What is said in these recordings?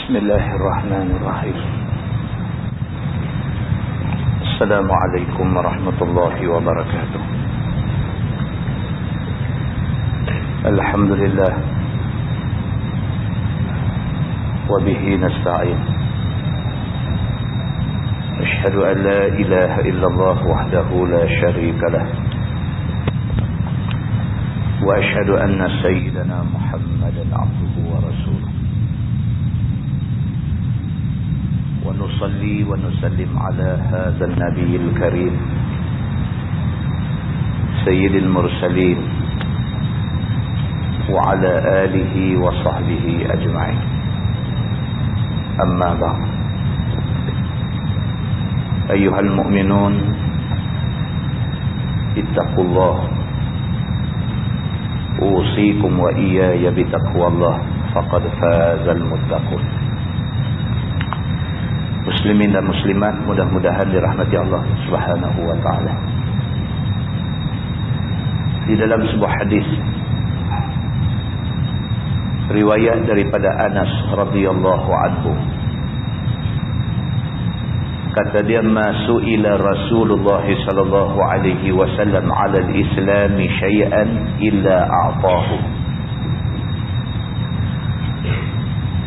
بسم الله الرحمن الرحيم. السلام عليكم ورحمة الله وبركاته. الحمد لله وبه نستعين. أشهد أن لا إله إلا الله وحده لا شريك له، وأشهد أن سيدنا محمدا عبده ورسوله، ونصلي ونسلم على هذا النبي الكريم سيد المرسلين وعلى آله وصحبه أجمعين. أما بعد، أيها المؤمنون اتقوا الله، أوصيكم وإياي بتقوى الله، فقد فاز المتقون. Muslimin dan muslimat, mudah-mudahan dirahmati Allah Subhanahu wa taala. Di dalam sebuah hadis riwayat daripada Anas radhiyallahu anhu, kata dia, "Masu'ila Rasulullah sallallahu alaihi wasallam 'ala al-islam syai'an illa a'tahu.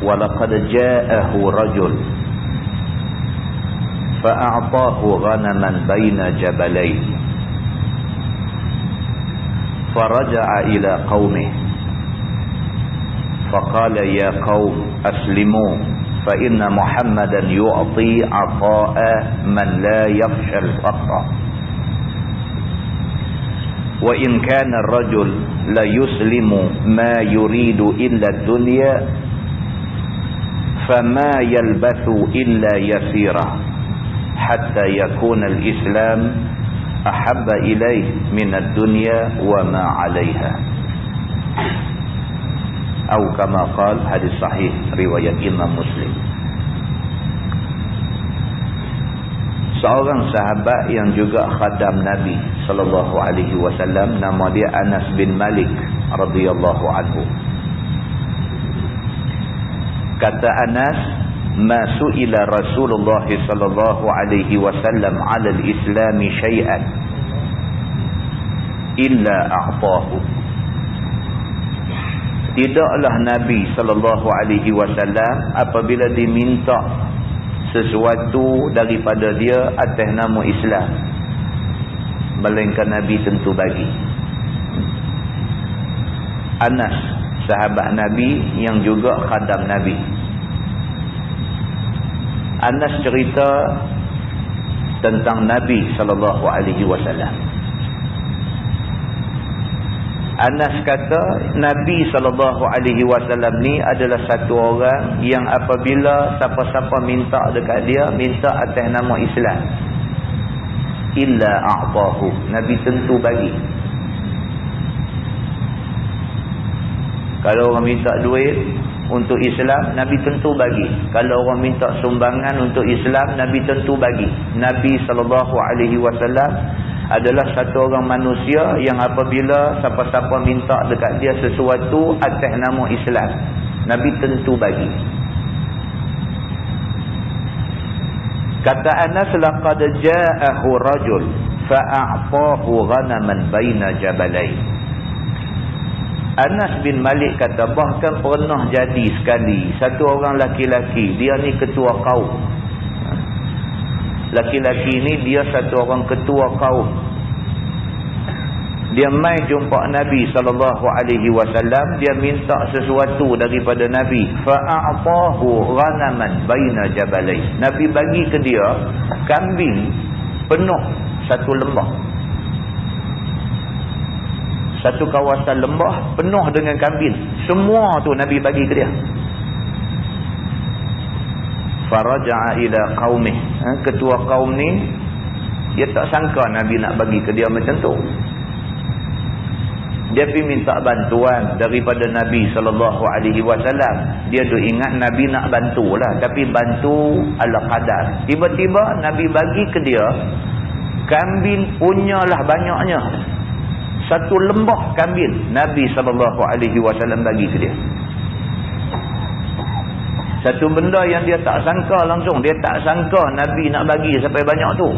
Wa laqad ja'ahu rajul فأعطاه غنما بين جبلين فرجع إلى قومه فقال يا قوم أسلموا فإن محمدا يعطي عطاء من لا يخشى الفقر وإن كان الرجل لا يسلم ما يريد إلا الدنيا فما يلبث إلا يسيرا حتى يكون الإسلام أحب إليه من الدنيا وما عليها." Atau kama qala, hadis sahih riwayat Imam Muslim. Seorang sahabat yang juga khadam Nabi sallallahu alaihi wasallam, nama dia Anas bin Malik radhiyallahu anhu. Kata Anas, "Ma su'ila Rasulullah sallallahu alaihi wasallam 'ala al-islam syai'an illa a'tahu." Tidaklah Nabi sallallahu alaihi wasallam apabila diminta sesuatu daripada dia atas nama Islam, melainkan Nabi tentu bagi. Anas, sahabat Nabi yang juga khadam Nabi. Anas cerita tentang Nabi sallallahu alaihi wasallam. Anas kata Nabi sallallahu alaihi wasallam ni adalah satu orang yang apabila siapa-siapa minta dekat dia, minta atas nama Islam, illa a'tahu, Nabi tentu bagi. Kalau orang minta duit untuk Islam, Nabi tentu bagi. Kalau orang minta sumbangan untuk Islam, Nabi tentu bagi. Nabi SAW adalah satu orang manusia yang apabila siapa-siapa minta dekat dia sesuatu atas nama Islam, Nabi tentu bagi. Kata Anas, "Laqad ja'ahu rajul fa'a'tahu ghanaman baina jabalain." Anas bin Malik kata, bahkan pernah jadi sekali satu orang laki-laki, dia ni ketua kaum. Laki-laki ni dia satu orang ketua kaum. Dia mai jumpa Nabi sallallahu alaihi wasallam, dia minta sesuatu daripada Nabi. Fa'a'tahu ghanaman baina jabalain. Nabi bagi ke dia kambing penuh satu lembah. Satu kawasan lembah penuh dengan kambing. Semua tu Nabi bagi ke dia. Faraja'a ila qaumih. Ketua kaum ni, dia tak sangka Nabi nak bagi ke dia macam tu. Dia pergi minta bantuan daripada Nabi SAW. Dia tu ingat Nabi nak bantulah, tapi bantu ala qadar. Tiba-tiba Nabi bagi ke dia kambing punyalah banyaknya. Satu lembah kambing Nabi SAW bagi ke dia. Satu benda yang dia tak sangka langsung. Dia tak sangka Nabi nak bagi sampai banyak tu.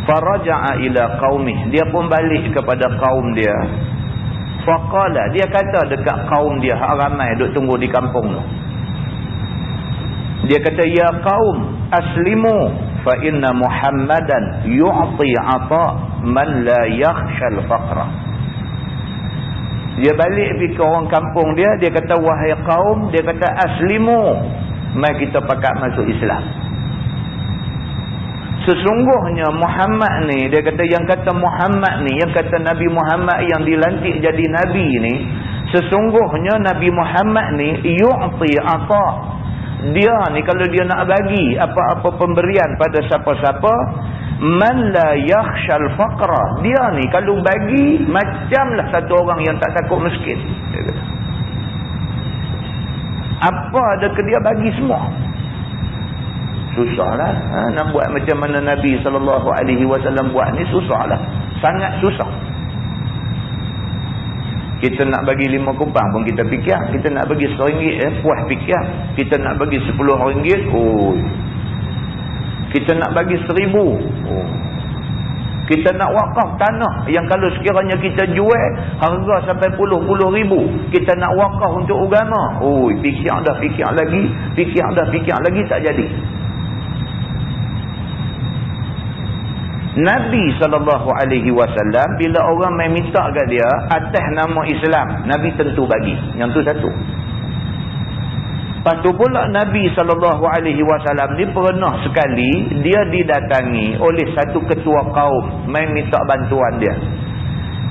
Faraja'a ila qaumih. Dia pun balik kepada kaum dia. Faqala. Dia kata dekat kaum dia, hak ramai duk tunggu di kampung tu. Dia kata, ya qaum aslimu fa inna Muhammadan yu'ti 'ata man la yakhshal faqra. Dia balik pergi ke orang kampung dia, dia kata, wahai kaum, dia kata, aslimu, mai kita pakat masuk Islam. Sesungguhnya Muhammad ni, dia kata, yang kata Muhammad ni, yang kata Nabi Muhammad yang dilantik jadi Nabi ni, sesungguhnya Nabi Muhammad ni yu'ti 'ata. Dia ni kalau dia nak bagi apa-apa pemberian pada siapa-siapa, man la yakhshal faqra. Dia ni kalau bagi macamlah satu orang yang tak takut miskin. Apa ada ke dia bagi semua. Susahlah. Nak buat macam mana Nabi SAW buat ni susahlah. Sangat susah. Kita nak bagi 5 kupang pun kita fikir. Kita nak bagi RM1 puas fikir. Kita nak bagi RM10, kita nak bagi 1,000. Kita nak wakaf tanah yang kalau sekiranya kita jual harga sampai puluh ribu, kita nak wakaf untuk agama. Fikir lagi tak jadi. Nabi SAW bila orang main minta kat dia atas nama Islam, Nabi tentu bagi. Yang tu satu. Lepas tu pula Nabi SAW ni pernah sekali dia didatangi oleh satu ketua kaum main minta bantuan dia.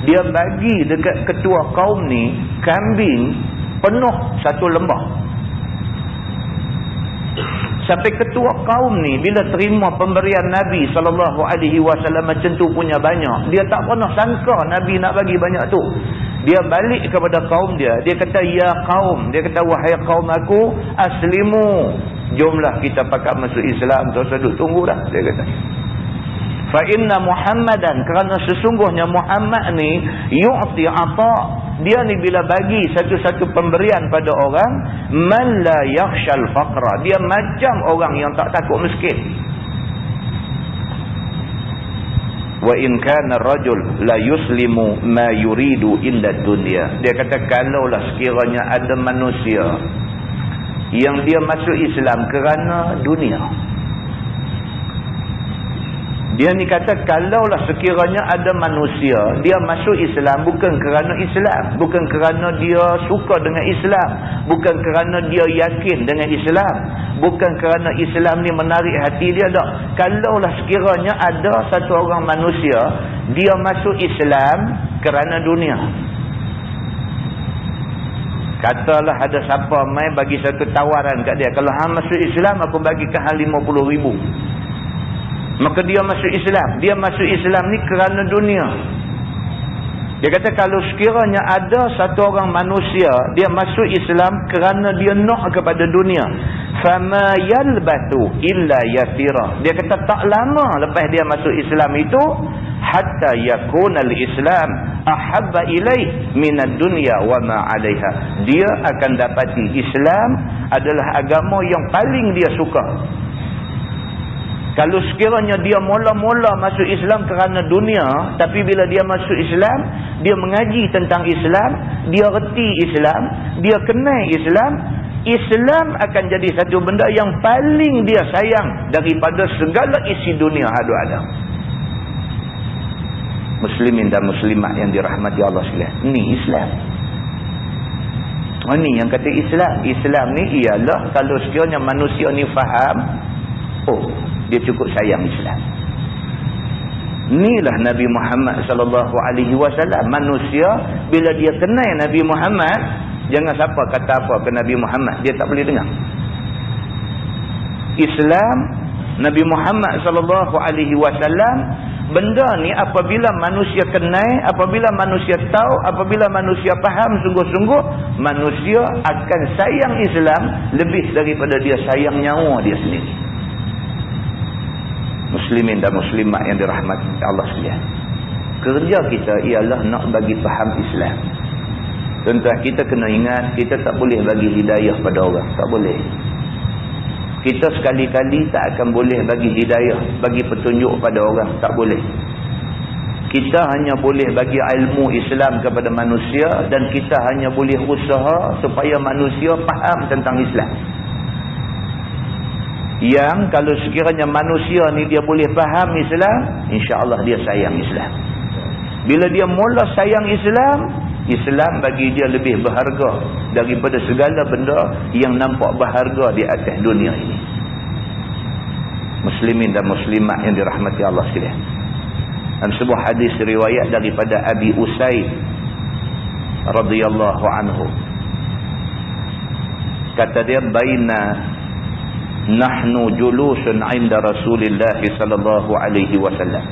Dia bagi dekat ketua kaum ni kambing penuh satu lembah. Sampai ketua kaum ni bila terima pemberian Nabi SAW macam tu punya banyak, dia tak pernah sangka Nabi nak bagi banyak tu. Dia balik kepada kaum dia, dia kata, ya kaum, dia kata, wahai kaum aku, aslimu, jomlah kita pakat masuk Islam. Tak usah duk tunggu dah, dia kata. Fa inna Muhammadan, kerana sesungguhnya Muhammad ni yu'ti 'ata. Dia ni bila bagi satu-satu pemberian pada orang, man la yakhshal faqra. Dia macam orang yang tak takut miskin. Wa in kana ar-rajul la yuslimu ma yuridu illa dunya. Dia kata kalaulah sekiranya ada manusia yang dia masuk Islam kerana dunia. Dia ni kata kalaulah sekiranya ada manusia dia masuk Islam bukan kerana Islam, bukan kerana dia suka dengan Islam, bukan kerana dia yakin dengan Islam, bukan kerana Islam ni menarik hati dia tak. Kalaulah sekiranya ada satu orang manusia dia masuk Islam kerana dunia. Katalah ada siapa mai bagi satu tawaran kat dia, kalau hang masuk Islam aku bagikan hang 50,000. Maka dia masuk Islam. Dia masuk Islam ni kerana dunia. Dia kata kalau sekiranya ada satu orang manusia dia masuk Islam kerana dia nak kepada dunia, fama yalbatu illa yasira. Dia kata tak lama lepas dia masuk Islam itu, hatta yakunal Islam ahabba ilaih minad dunya wa ma 'alaiha. Dia akan dapati Islam adalah agama yang paling dia suka. Kalau sekiranya dia mula-mula masuk Islam kerana dunia, tapi bila dia masuk Islam, dia mengaji tentang Islam, dia reti Islam, dia kenal Islam, Islam akan jadi satu benda yang paling dia sayang daripada segala isi dunia ada. Muslimin dan muslimat yang dirahmati Allah sekalian. Ini Islam. Ini yang kata Islam. Islam ni ialah kalau sekiranya manusia ni faham, dia cukup sayang Islam. Inilah Nabi Muhammad SAW. Manusia bila dia kenal Nabi Muhammad, jangan siapa kata apa ke Nabi Muhammad, dia tak boleh dengar. Islam, Nabi Muhammad SAW, benda ni apabila manusia kenal, apabila manusia tahu, apabila manusia faham sungguh-sungguh, manusia akan sayang Islam lebih daripada dia sayang nyawa dia sendiri. Muslimin dan muslimat yang dirahmati Allah sekalian. Kerja kita ialah nak bagi faham Islam. Tuan-tuan, kita kena ingat, kita tak boleh bagi hidayah pada orang. Tak boleh. Kita sekali-kali tak akan boleh bagi hidayah, bagi petunjuk pada orang. Tak boleh. Kita hanya boleh bagi ilmu Islam kepada manusia, dan kita hanya boleh usaha supaya manusia faham tentang Islam. Yang kalau sekiranya manusia ni dia boleh faham Islam, insya-Allah dia sayang Islam. Bila dia mula sayang Islam, Islam bagi dia lebih berharga daripada segala benda yang nampak berharga di atas dunia ini. Muslimin dan muslimat yang dirahmati Allah sekalian. Dalam sebuah hadis riwayat daripada Abi Usaid radhiyallahu anhu, kata dia, baina nahnu julusun 'inda Rasulillah sallallahu alaihi wasallam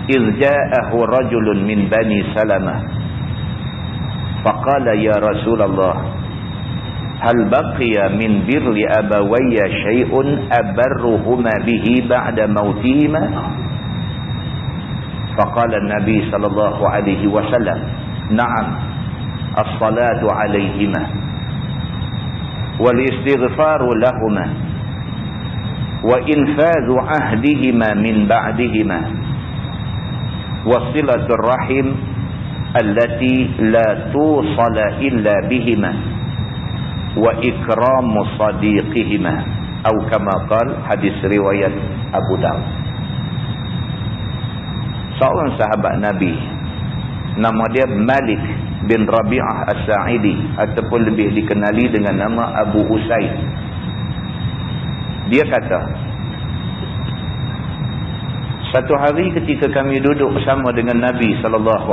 idh ja'ahu rajulun min bani Salamah faqala ya Rasulullah hal baqiya min birri abawayya shay'un abarruhuma bihi ba'da mautihima faqala an-nabi sallallahu alaihi wasallam na'am as-salatu alayhima wal istighfaru lahuma wa infadhu ahdihima min ba'dihima wasilatul rahim allati la tusala illa bihima wa ikramu sadiqihima atau kama qala, hadis riwayat Abu Dawud. Seorang sahabat Nabi nama dia Malik bin Rabi'ah As-Sa'idi ataupun lebih dikenali dengan nama Abu Usaid. Dia kata, satu hari ketika kami duduk bersama dengan Nabi SAW,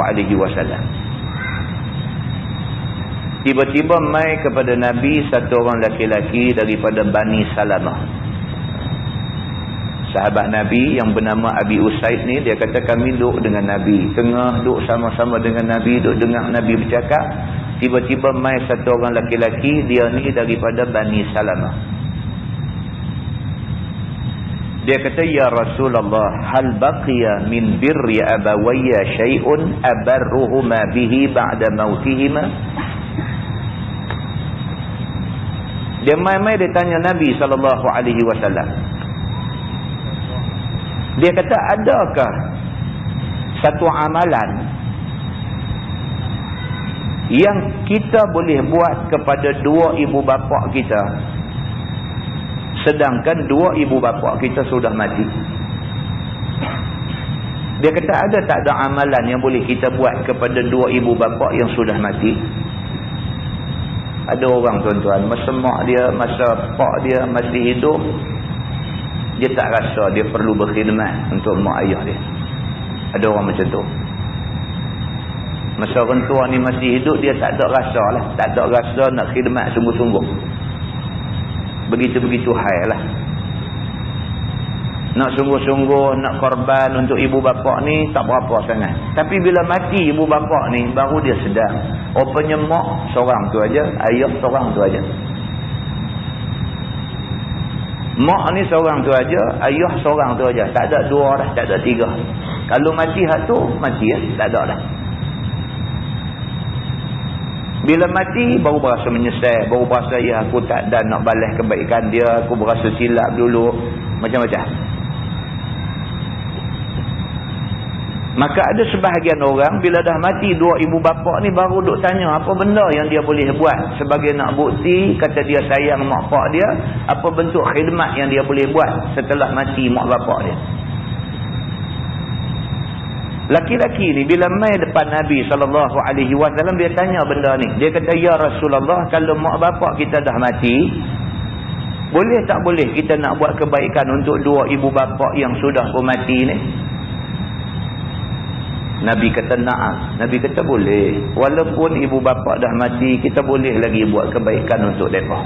tiba-tiba mai kepada Nabi satu orang laki-laki daripada Bani Salamah. Sahabat Nabi yang bernama Abi Usaid ni, dia kata kami duduk dengan Nabi, tengah duduk sama-sama dengan Nabi, duduk dengar Nabi bercakap, tiba-tiba mai satu orang laki-laki, dia ni daripada Bani Salamah. Dia kata, ya Rasulullah, hal baqiya min birri abawayya shay'un abarruhuma bihi ba'da mautihima? Dia mai-mai dia tanya Nabi SAW. Dia kata, adakah satu amalan yang kita boleh buat kepada dua ibu bapa kita, sedangkan dua ibu bapa kita sudah mati? Dia kata, ada tak ada amalan yang boleh kita buat kepada dua ibu bapa yang sudah mati? Ada orang, tuan-tuan, masa mak dia, masa pak dia masih hidup, dia tak rasa dia perlu berkhidmat untuk mak ayah dia. Ada orang macam tu. Masa orang tua ni masih hidup, dia tak ada rasa lah, tak ada rasa nak khidmat sungguh-sungguh. Begitu-begitu hai lah. Nak sungguh-sungguh, nak korban untuk ibu bapa ni tak berapa sangat. Tapi bila mati ibu bapa ni, baru dia sedar. Rupanya mak seorang tu aja, ayah seorang tu aja. Mak ni seorang tu aja, ayah seorang tu aja. Tak ada dua dah, tak ada tiga. Kalau mati hak tu, mati ya, tak ada dah. Bila mati, baru berasa menyesal, baru berasa, ya aku tak ada nak balas kebaikan dia, aku berasa silap dulu, macam-macam. Maka ada sebahagian orang, bila dah mati dua ibu bapa ni, baru duk tanya apa benda yang dia boleh buat sebagai nak bukti, kata dia sayang mak pak dia, apa bentuk khidmat yang dia boleh buat setelah mati mak bapa dia. Laki-laki ni bila mai depan Nabi SAW, dia tanya benda ni. Dia kata, ya Rasulullah, kalau mak bapak kita dah mati, boleh tak boleh kita nak buat kebaikan untuk dua ibu bapa yang sudah pun mati ni? Nabi kata, na'am. Nabi kata, boleh. Walaupun ibu bapa dah mati, kita boleh lagi buat kebaikan untuk mereka.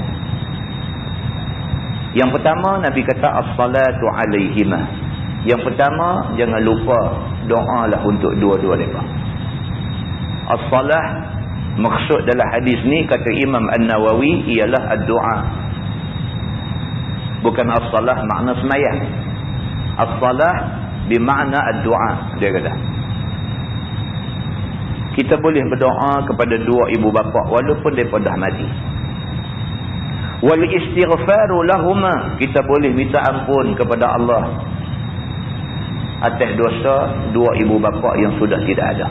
Yang pertama, Nabi kata, as-salatu alaihima. Yang pertama, jangan lupa doalah untuk dua-dua mereka. As-salah, maksud dalam hadis ni, kata Imam An-Nawawi, ialah ad-du'a. Bukan as-salah makna semayang. As-salah bermakna ad-du'a, dia kata. Kita boleh berdoa kepada dua ibu bapa walaupun mereka dah mati. Wal istighfaru lahuma, kita boleh minta ampun kepada Allah atas dosa dua ibu bapa yang sudah tidak ada.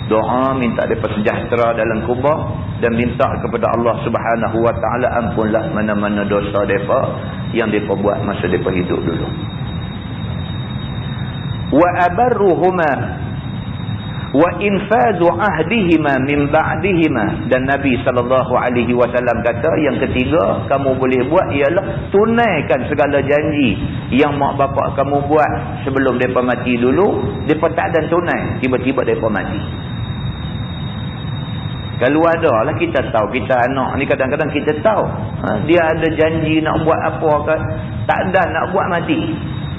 Doa minta mereka sejahtera dalam kubur dan minta kepada Allah Subhanahu wa taala ampunlah mana-mana dosa mereka yang mereka buat masa mereka hidup dulu. Wa abarruhuma wa infadhu ahdihima min ba'dihima, dan Nabi SAW kata yang ketiga kamu boleh buat ialah tunaikan segala janji yang mak bapak kamu buat sebelum mereka mati dulu. Mereka tak ada tunai, tiba-tiba mereka mati. Kalau ada lah, kita tahu, kita anak ni kadang-kadang kita tahu dia ada janji nak buat apa ke, tak ada nak buat mati.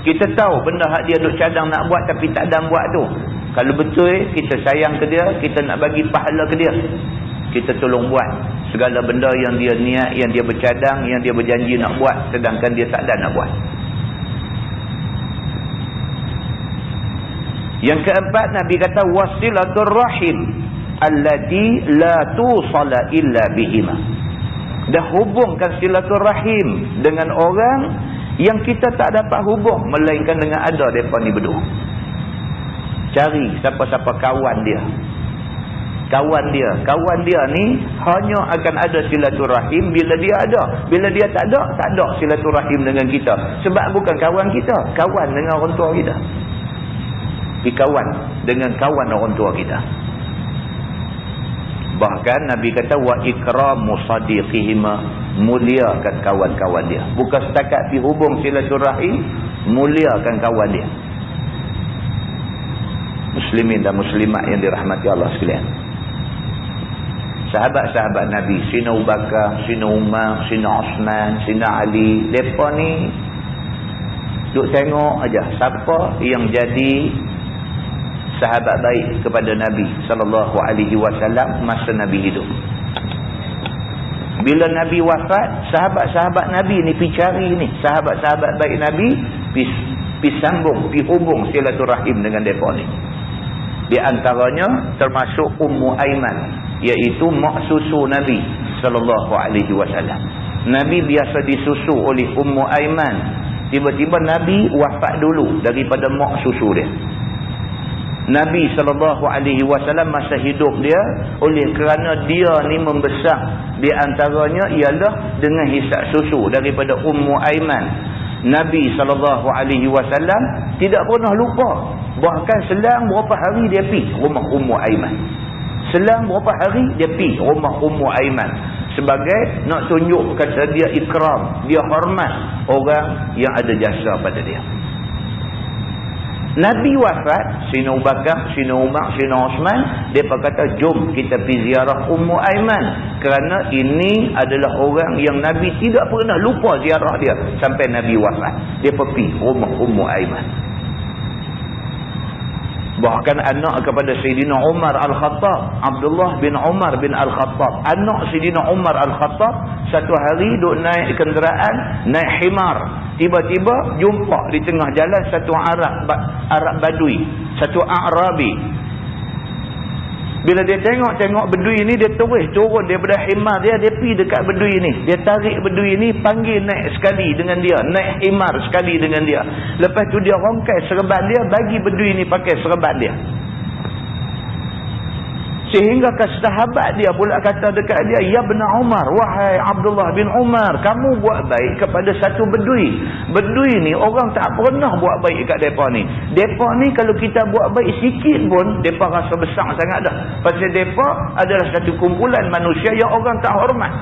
Kita tahu benda hak dia duk cadang nak buat tapi tak ada buat tu. Kalau betul kita sayang ke dia, kita nak bagi pahala ke dia, kita tolong buat segala benda yang dia niat, yang dia bercadang, yang dia berjanji nak buat sedangkan dia tak ada nak buat. Yang keempat, Nabi kata wasilatur rahim allati la tusala illa bihima. Dah hubungkan silaturahim dengan orang yang kita tak dapat hubung melainkan dengan ada mereka ni berdua. Cari siapa-siapa kawan dia. Kawan dia ni hanya akan ada silaturahim bila dia ada. Bila dia tak ada silaturahim dengan kita. Sebab bukan kawan kita, kawan dengan orang tua kita. Kawan dengan kawan orang tua kita. Bahkan Nabi kata wa ikramu sadiqihima, muliakan kawan-kawan dia. Bukan setakat dihubung silaturahim, muliakan kawan dia. Muslimin dan muslimat yang dirahmati Allah sekalian. Sahabat-sahabat Nabi, Sina Abu Bakar, Sina Umar, Sina Osman, Sina Ali, mereka ni duk tengok aja siapa yang jadi sahabat baik kepada Nabi SAW masa Nabi hidup. Bila Nabi wafat, sahabat-sahabat Nabi ni pergi cari ni sahabat-sahabat baik Nabi, pergi sambung, pergi hubung silaturahim dengan mereka ni. Di antaranya termasuk Ummu Aiman, iaitu mak susu Nabi SAW. Nabi biasa disusu oleh Ummu Aiman. Tiba-tiba Nabi wafat dulu daripada mak susu dia. Nabi SAW masa hidup dia, oleh kerana dia ni membesar, di antaranya ialah dengan hisap susu daripada Ummu Aiman. Nabi SAW tidak pernah lupa. Bahkan selang berapa hari dia pergi rumah Ummu Aiman. Selang berapa hari dia pergi rumah Ummu Aiman. Sebagai nak tunjuk kata dia ikram, dia hormat orang yang ada jasa pada dia. Nabi wafat, Sina Abu Bakar, Sina Umar, Sina Osman, mereka kata jom kita pergi ziarah Ummu Aiman. Kerana ini adalah orang yang Nabi tidak pernah lupa ziarah dia sampai Nabi wafat. Mereka pergi rumah Ummu Aiman. Bahkan anak kepada Sayyidina Umar Al-Khattab, Abdullah bin Umar bin Al-Khattab, anak Sayyidina Umar Al-Khattab, satu hari duk naik kenderaan, naik himar. Tiba-tiba jumpa di tengah jalan satu Arab Badui, satu Arabi. Bila dia tengok Badui ni, dia terus turun daripada himar dia, dia pergi dekat Badui ni. Dia tarik Badui ni, panggil naik sekali dengan dia, naik himar sekali dengan dia. Lepas tu dia rongkai serban dia, bagi Badui ni pakai serban dia. Sehingga sahabat dia pula kata dekat dia, ya bin Umar, wahai Abdullah bin Umar, kamu buat baik kepada satu Badui. Badui ni orang tak pernah buat baik kat mereka ni. Mereka ni kalau kita buat baik sikit pun, mereka rasa besar sangat dah. Pasal mereka adalah satu kumpulan manusia yang orang tak hormat.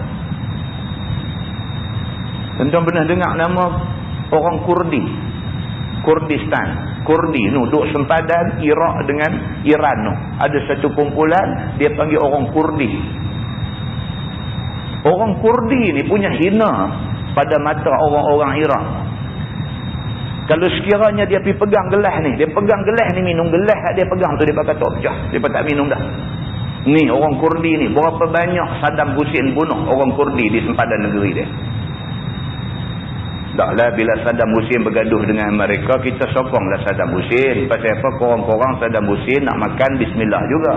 Tuan-tuan pernah dengar nama orang Kurdi? Kurdistan. Kurdi tu duk sempadan Iraq dengan Iran tu. Ada satu kumpulan dia panggil orang Kurdi. Orang Kurdi ni punya hina pada mata orang-orang Iraq. Kalau sekiranya dia pergi pegang gelas ni, dia pegang gelas ni, minum gelas dia pegang tu, dia kata pecah, dia tak minum dah. Ni orang Kurdi ni, berapa banyak Saddam Hussein bunuh orang Kurdi di sempadan negeri dia. Taklah bila Saddam Hussein bergaduh dengan Amerika, kita sokonglah Saddam Hussein. Pasal apa? Korang-korang Saddam Hussein nak makan bismillah juga.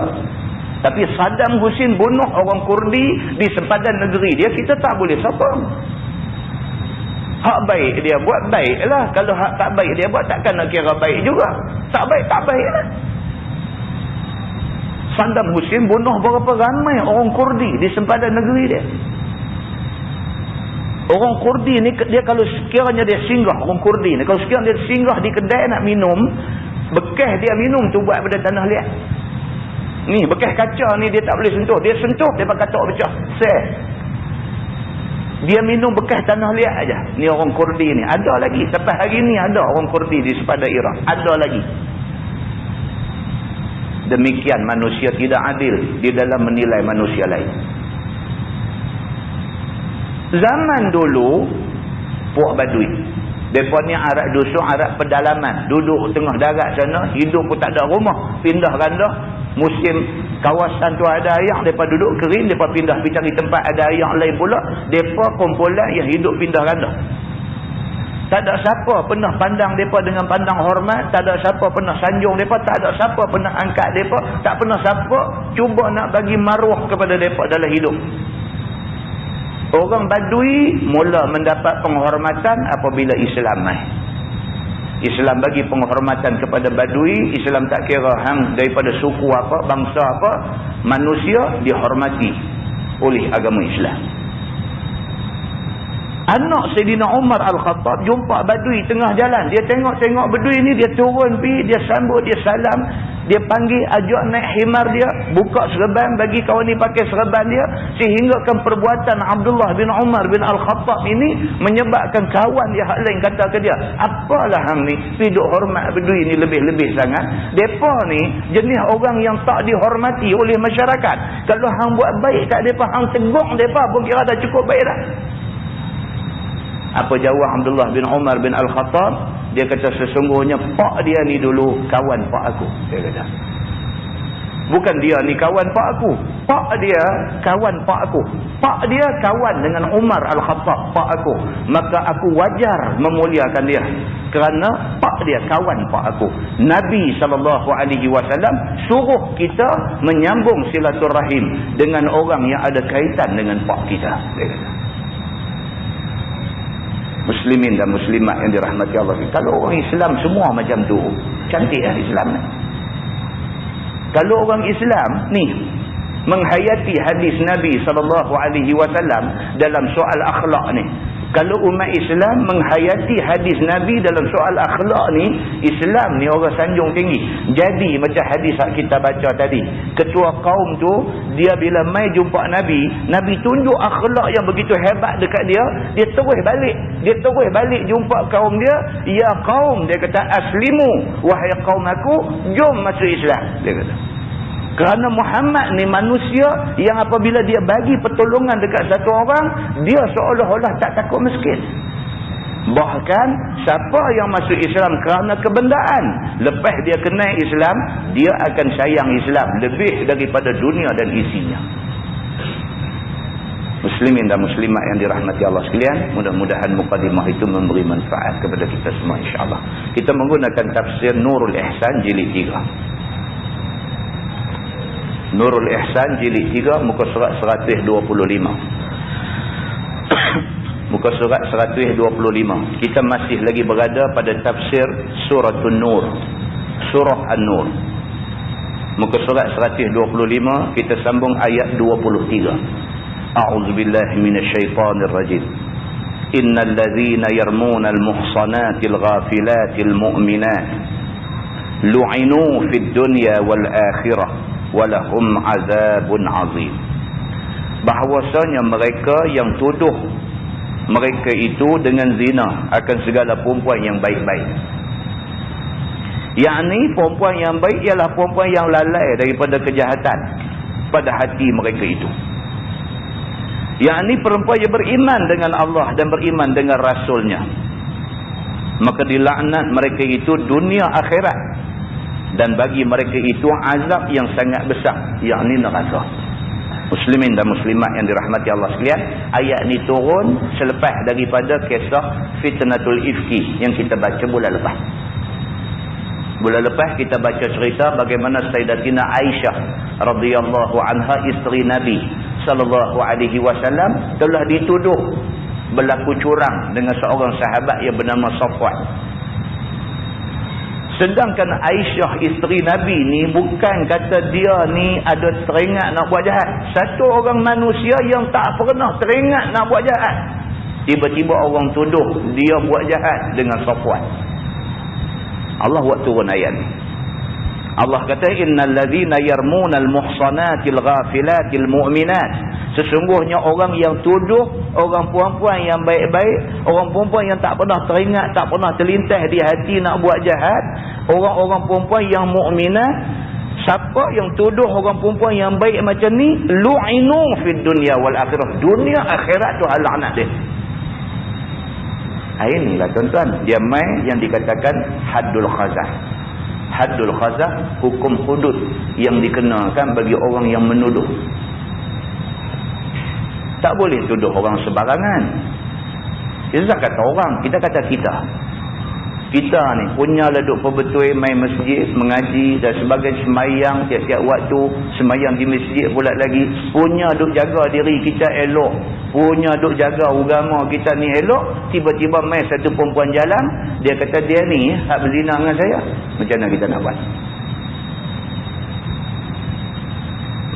Tapi Saddam Hussein bunuh orang Kurdi di sempadan negeri dia, kita tak boleh sokong. Hak baik dia buat, baiklah. Kalau hak tak baik dia buat, takkan nak kira baik juga. Tak baik, tak baiklah. Saddam Hussein bunuh berapa ramai orang Kurdi di sempadan negeri dia. Orang Kurdi ni, dia kalau sekiranya dia singgah, orang Kurdi ni, kalau sekiranya dia singgah di kedai nak minum, bekas dia minum tu buat pada tanah liat. Ni, bekas kaca ni dia tak boleh sentuh. Dia sentuh, dia pakai kaca pecah. Sel. Dia minum bekas tanah liat aja. Ni orang Kurdi ni. Ada lagi. Sampai hari ni ada orang Kurdi di sepadan Iraq. Ada lagi. Demikian manusia tidak adil di dalam menilai manusia lain. Zaman dulu, puak Badui. Mereka ni arak dusun, arak pedalaman. Duduk tengah darat sana. Hidup pun tak ada rumah. Pindah randah. Musim kawasan tu ada air, mereka duduk kering, mereka pindah pergi cari tempat ada air lain pula. Mereka kumpulan yang hidup pindah randah. Tak ada siapa pernah pandang mereka dengan pandang hormat. Tak ada siapa pernah sanjung mereka. Tak ada siapa pernah angkat mereka. Tak pernah siapa cuba nak bagi maruah kepada mereka dalam hidup. Orang Badui mula mendapat penghormatan apabila Islam mai. Islam bagi penghormatan kepada Badui. Islam tak kira hang daripada suku apa, bangsa apa, manusia dihormati oleh agama Islam. Anak Sayyidina Umar Al-Khattab jumpa Badui tengah jalan. Dia tengok-tengok Badui ni, dia turun pergi, dia sambut, dia salam, dia panggil, ajak naik himar dia, buka serban bagi kawan ni pakai serban dia, sehinggakan perbuatan Abdullah bin Umar bin Al-Khattab ini menyebabkan kawan dia hak lain kata ke dia, apalah hang ni piduk hormat Badui ni lebih-lebih sangat. Depa ni jenis orang yang tak dihormati oleh masyarakat. Kalau hang buat baik kat depa, hang tegur depa pun kira dah cukup baik dah. Apa jawab Abdullah bin Umar bin Al-Khattab? Dia kata sesungguhnya pak dia ni dulu kawan pak aku. Dia kata. Bukan dia ni kawan pak aku. Pak dia kawan pak aku. Pak dia kawan dengan Umar Al-Khattab, pak aku. Maka aku wajar memuliakan dia. Kerana pak dia kawan pak aku. Nabi SAW suruh kita menyambung silaturahim dengan orang yang ada kaitan dengan pak kita. Dia kata. Muslimin dan muslimat yang dirahmati Allah. Kalau orang Islam semua macam tu, cantiklah Islam ni. Kalau orang Islam ni menghayati hadis Nabi SAW dalam soal akhlak ni. Kalau umat Islam menghayati hadis Nabi dalam soal akhlak ni, Islam ni orang sanjung tinggi. Jadi macam hadis yang kita baca tadi, ketua kaum tu, dia bila mai jumpa Nabi, Nabi tunjuk akhlak yang begitu hebat dekat dia, dia terus balik. Dia terus balik jumpa kaum dia, ya kaum, dia kata aslimu, wahai kaum aku, jom masuk Islam, dia kata. Kerana Muhammad ni manusia yang apabila dia bagi pertolongan dekat satu orang, dia seolah-olah tak takut miskin. Bahkan siapa yang masuk Islam kerana kebendaan, lepas dia kenal Islam, dia akan sayang Islam lebih daripada dunia dan isinya. Muslimin dan muslimat yang dirahmati Allah sekalian, mudah-mudahan mukadimah itu memberi manfaat kepada kita semua insya-Allah. Kita menggunakan tafsir Nurul Ihsan jilid 3. Nurul Ihsan jilid 3 muka surat 125. Muka surat 125. Kita masih lagi berada pada tafsir surah An-Nur. Surah An-Nur. Muka surat 125, kita sambung ayat 23. A'udzubillahi minasyaitonir rajim. Innal ladzina yarmuna al-muhsanatil ghafilatil mu'minat lu'inu fid dunya wal akhirah walahum azabun azim. Bahawasanya mereka yang tuduh mereka itu dengan zina akan segala perempuan yang baik-baik. Yakni perempuan yang baik ialah perempuan yang lalai daripada kejahatan pada hati mereka itu. Yakni perempuan yang beriman dengan Allah dan beriman dengan Rasulnya. Maka dilaknat mereka itu dunia akhirat. Dan bagi mereka itu azab yang sangat besar, yakni neraka. Muslimin dan muslimat yang dirahmati Allah sekalian, ayat ni turun selepas daripada kisah fitnatul ifki yang kita baca bulan lepas. Bulan lepas kita baca cerita bagaimana Sayyidatina Aisyah radhiyallahu anha, isteri Nabi sallallahu alaihi wasallam, telah dituduh berlaku curang dengan seorang sahabat yang bernama Safwan. Sedangkan Aisyah isteri Nabi ni bukan kata dia ni ada teringat nak buat jahat. Satu orang manusia yang tak pernah teringat nak buat jahat, tiba-tiba orang tuduh dia buat jahat dengan Safwan. Allah buat turun ayat ni. Allah kata innal ladzina yarmunal muhsanatil ghafilatil mu'minat, sesungguhnya orang yang tuduh orang perempuan yang baik-baik, orang perempuan yang tak pernah teringat, tak pernah terlintas di hati nak buat jahat, orang-orang perempuan yang mukminat, siapa yang tuduh orang perempuan yang baik macam ni, lu'inu fid dunya wal akhirah, dunia akhirat tu laknat dia. Inilah tuan-tuan, dia mai yang dikatakan haddul khazah. Haddul khazah, hukum hudud yang dikenakan bagi orang yang menuduh. Tak boleh tuduh orang sebarangan. Kita kata orang, kita kata kita. Kita ni punya leduk perbetul main masjid, mengaji dan sebagainya, semayang tiap-tiap waktu, semayang di masjid pula lagi, punya duk jaga diri kita elok, punya duk jaga agama kita ni elok, tiba-tiba main satu perempuan jalan, dia kata dia ni hak berzina dengan saya. Macam mana kita nak buat?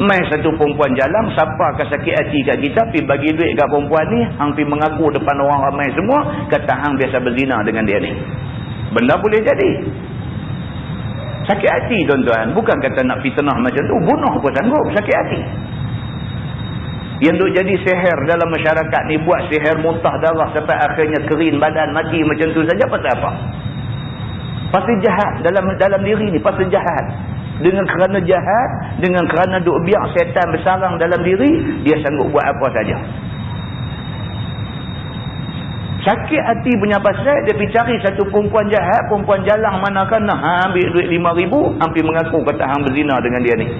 Main satu perempuan jalan, siapa akan sakit hati kat kita, pergi bagi duit kat perempuan ni, hang pergi mengaku depan orang ramai semua, kata hang biasa berzina dengan dia ni. Benda boleh jadi. Sakit hati tuan-tuan, bukan kata nak fitnah macam tu, bunuh pun sanggup, sakit hati. Yang duk jadi sihir dalam masyarakat ni, buat sihir muntah darah sampai akhirnya kering badan, mati macam tu saja, pasal apa? Pasal jahat dalam diri ni, pasal jahat. Dengan kerana jahat, dengan kerana duk biar syaitan bersarang dalam diri, dia sanggup buat apa saja. Sakit hati punya pasal, dia pergi cari satu perempuan jahat, perempuan jalang manakah nak ambil duit 5,000, hampir mengaku kata hang berzina dengan dia ni.